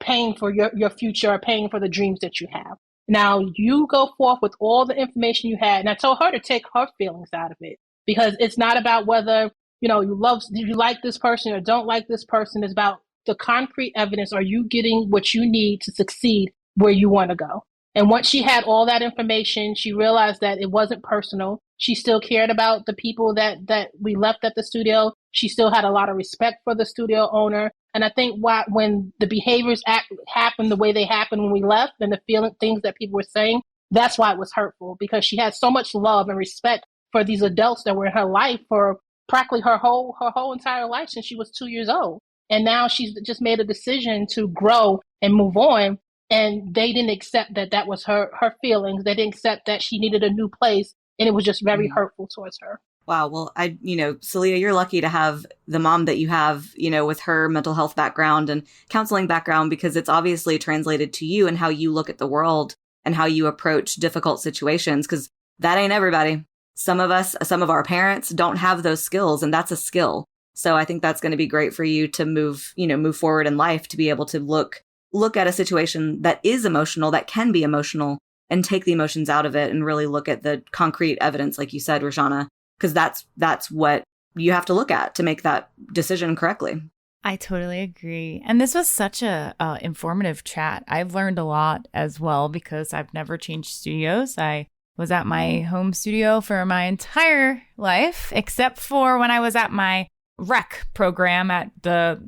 paying for your future, or paying for the dreams that you have. Now you go forth with all the information you had. And I told her to take her feelings out of it, because it's not about whether, you like this person or don't like this person. It's about the concrete evidence. Are you getting what you need to succeed where you want to go? And once she had all that information, she realized that it wasn't personal. She still cared about the people that we left at the studio. She still had a lot of respect for the studio owner. And I think when the behaviors happened the way they happened when we left, and the things that people were saying, that's why it was hurtful, because she had so much love and respect for these adults that were in her life for practically her whole entire life since she was 2 years old. And now she's just made a decision to grow and move on. And they didn't accept that was her feelings. They didn't accept that she needed a new place. And it was just very hurtful towards her. Wow. Well, Saliha, you're lucky to have the mom that you have, with her mental health background and counseling background, because it's obviously translated to you and how you look at the world and how you approach difficult situations, because that ain't everybody. Some of our parents don't have those skills, and that's a skill. So I think that's going to be great for you to move forward in life, to be able to look at a situation that is emotional, that can be emotional, and take the emotions out of it and really look at the concrete evidence, like you said, Richshawna, because that's what you have to look at to make that decision correctly. I totally agree. And this was such a informative chat. I've learned a lot as well, because I've never changed studios. I was at my home studio for my entire life, except for when I was at my rec program at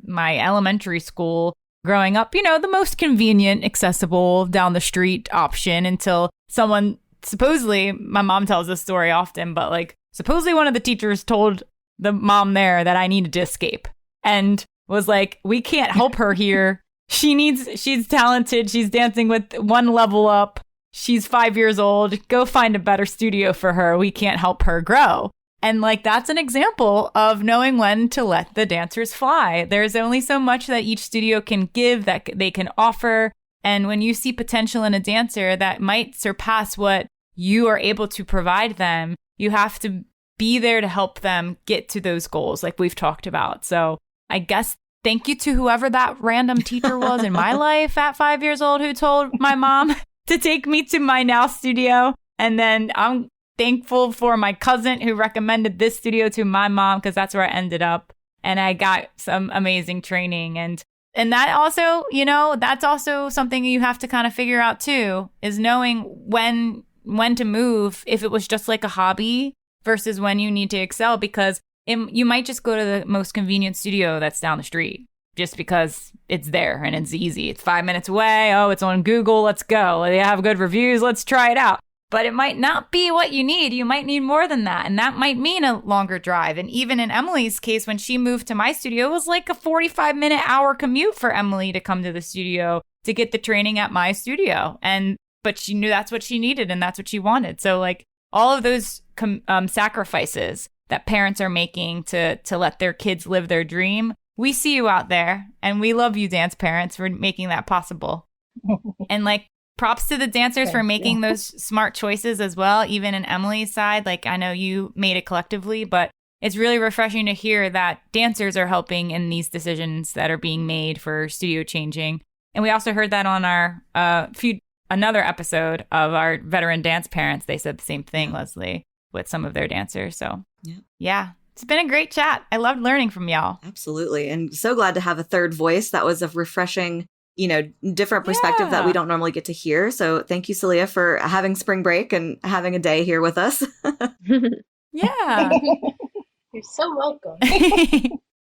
my elementary school growing up, the most convenient, accessible, down the street option, until someone, supposedly, my mom tells this story often, but supposedly one of the teachers told the mom there that I needed to escape, and was like, we can't help her here. She's talented. She's dancing with one level up. She's 5 years old. Go find a better studio for her. We can't help her grow. And that's an example of knowing when to let the dancers fly. There's only so much that each studio can give, that they can offer. And when you see potential in a dancer that might surpass what you are able to provide them, you have to be there to help them get to those goals, like we've talked about. So I guess thank you to whoever that random teacher was in my life at 5 years old who told my mom to take me to my now studio. And then I'm thankful for my cousin who recommended this studio to my mom, because that's where I ended up. And I got some amazing training. And that also, that's also something you have to kind of figure out too, is knowing when to move, if it was just like a hobby versus when you need to excel, because you might just go to the most convenient studio that's down the street just because it's there and it's easy. It's 5 minutes away. Oh, it's on Google. Let's go. They have good reviews. Let's try it out. But it might not be what you need. You might need more than that. And that might mean a longer drive. And even in Emily's case, when she moved to my studio, it was like a 45-minute-hour commute for Emily to come to the studio to get the training at my studio. But she knew that's what she needed and that's what she wanted. So all of those sacrifices that parents are making to let their kids live their dream, we see you out there, and we love you, dance parents, for making that possible. And props to the dancers for making those smart choices as well, even in Emily's side. I know you made it collectively, but it's really refreshing to hear that dancers are helping in these decisions that are being made for studio changing. And we also heard that on our another episode of our veteran dance parents. They said the same thing, Lesley, with some of their dancers. So yeah, it's been a great chat. I loved learning from y'all. Absolutely. And so glad to have a third voice. That was a refreshing, different perspective that we don't normally get to hear. So thank you, Saliha, for having spring break and having a day here with us. Yeah. You're so welcome.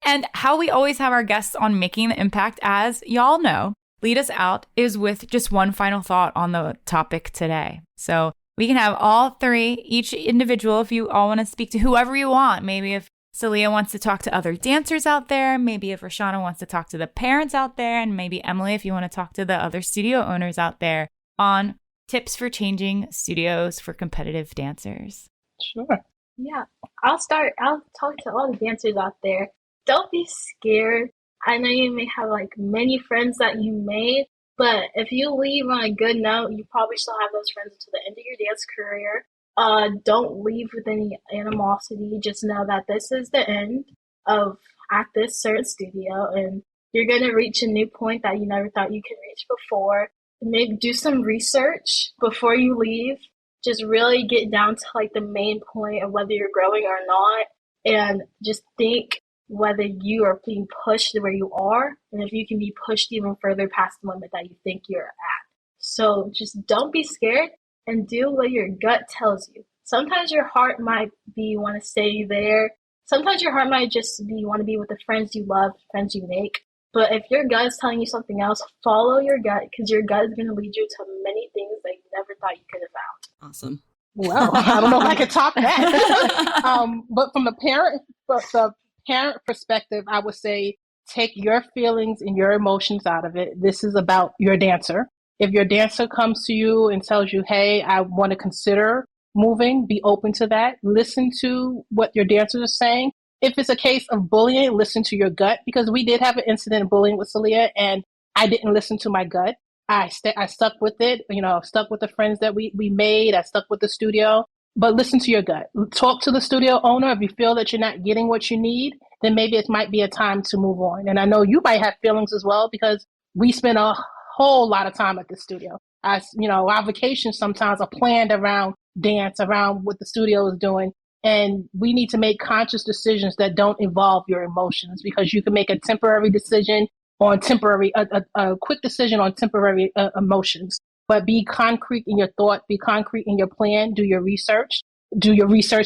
And how we always have our guests on Making the Impact, as y'all know, lead us out is with just one final thought on the topic today. So we can have all three, each individual, if you all want to speak to whoever you want. Maybe if Saliha wants to talk to other dancers out there, maybe if Richshawna wants to talk to the parents out there, and maybe Emily, if you want to talk to the other studio owners out there on tips for changing studios for competitive dancers. Sure. Yeah, I'll start. I'll talk to all the dancers out there. Don't be scared. I know you may have many friends that you made, but if you leave on a good note, you probably still have those friends until the end of your dance career. don't leave with any animosity. Just know that this is the end of at this certain studio, and you're going to reach a new point that you never thought you could reach before. Maybe do some research before you leave. Just really get down to like the main point of whether you're growing or not, and just think whether you are being pushed where you are, and if you can be pushed even further past the limit that you think you're at. So just don't be scared and do what your gut tells you. Sometimes your heart might be want to stay there. Sometimes your heart might just be want to be with the friends you love, friends you make. But if your gut is telling you something else, follow your gut, because your gut is going to lead you to many things that you never thought you could have found. Awesome. Well, I don't know if I could top that. But from the parent perspective, I would say take your feelings and your emotions out of it. This is about your dancer. If your dancer comes to you and tells you, hey, I want to consider moving, be open to that. Listen to what your dancers are saying. If it's a case of bullying, listen to your gut, because we did have an incident of bullying with Saliha, and I didn't listen to my gut. I stuck with it, stuck with the friends that we made. I stuck with the studio, but listen to your gut. Talk to the studio owner. If you feel that you're not getting what you need, then maybe it might be a time to move on. And I know you might have feelings as well, because we spend a whole lot of time at the studio. Our vacations sometimes are planned around dance, around what the studio is doing. And we need to make conscious decisions that don't involve your emotions, because you can make a temporary decision on a quick decision on temporary emotions. But be concrete in your thought, be concrete in your plan, do your research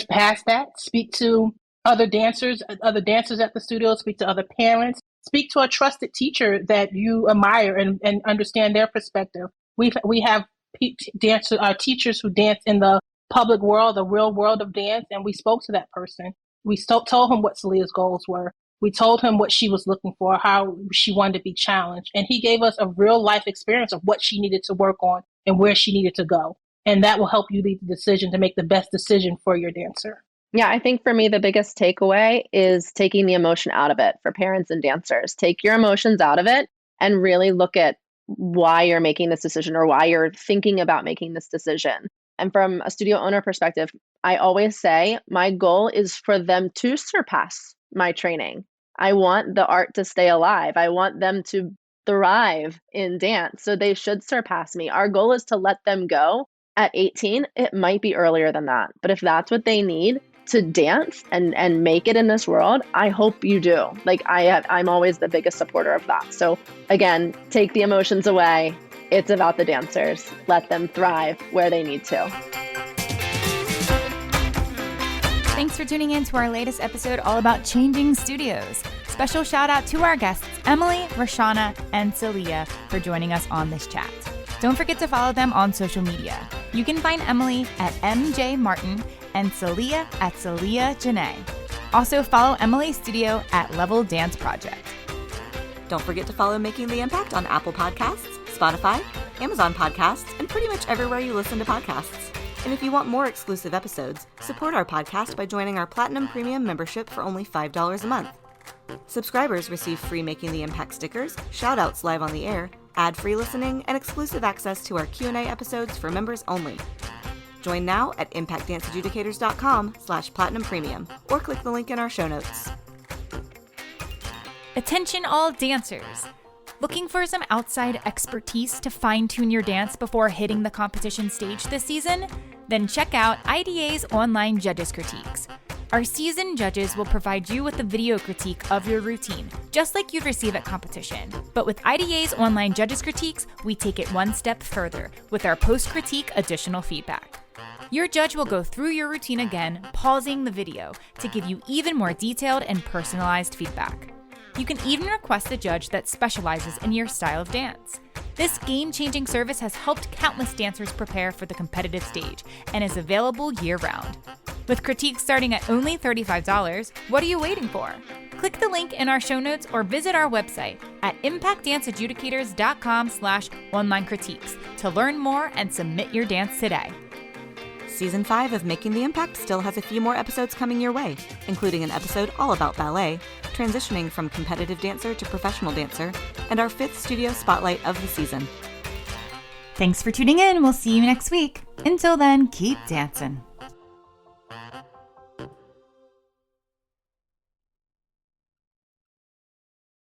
past that. Speak to other dancers at the studio, speak to other parents, speak to a trusted teacher that you admire and understand their perspective. We have teachers who dance in the public world, the real world of dance, and we spoke to that person. We told him what Saliha's goals were. We told him what she was looking for, how she wanted to be challenged. And he gave us a real life experience of what she needed to work on and where she needed to go. And that will help you make the decision to make the best decision for your dancer. Yeah, I think for me, the biggest takeaway is taking the emotion out of it for parents and dancers. Take your emotions out of it and really look at why you're making this decision or why you're thinking about making this decision. And from a studio owner perspective, I always say my goal is for them to surpass my training. I want the art to stay alive. I want them to thrive in dance. So they should surpass me. Our goal is to let them go at 18. It might be earlier than that. But if that's what they need to dance and make it in this world, I hope you do. I'm always the biggest supporter of that. So again, take the emotions away. It's about the dancers. Let them thrive where they need to. Thanks for tuning in to our latest episode all about changing studios. Special shout out to our guests, Emily, Richshawna, and Saliha, for joining us on this chat. Don't forget to follow them on social media. You can find Emily at MJ Martin and Saliha at Saliha Janae. Also follow Emily's studio at Level Dance Project. Don't forget to follow Making the Impact on Apple Podcasts, Spotify, Amazon Podcasts, and pretty much everywhere you listen to podcasts. And if you want more exclusive episodes, support our podcast by joining our Platinum Premium membership for only $5 a month. Subscribers receive free Making the Impact stickers, shout-outs live on the air, ad-free listening, and exclusive access to our Q&A episodes for members only. Join now at impactdanceadjudicators.com/platinum premium or click the link in our show notes. Attention all dancers! Looking for some outside expertise to fine-tune your dance before hitting the competition stage this season? Then check out IDA's online judges critiques. Our seasoned judges will provide you with a video critique of your routine, just like you'd receive at competition. But with IDA's online judges critiques, we take it one step further with our post-critique additional feedback. Your judge will go through your routine again, pausing the video to give you even more detailed and personalized feedback. You can even request a judge that specializes in your style of dance. This game-changing service has helped countless dancers prepare for the competitive stage and is available year-round. With critiques starting at only $35, what are you waiting for? Click the link in our show notes or visit our website at impactdanceadjudicators.com/online critiques to learn more and submit your dance today. Season 5 of Making the Impact still has a few more episodes coming your way, including an episode all about ballet, transitioning from competitive dancer to professional dancer, and our 5th studio spotlight of the season. Thanks for tuning in. We'll see you next week. Until then, keep dancing.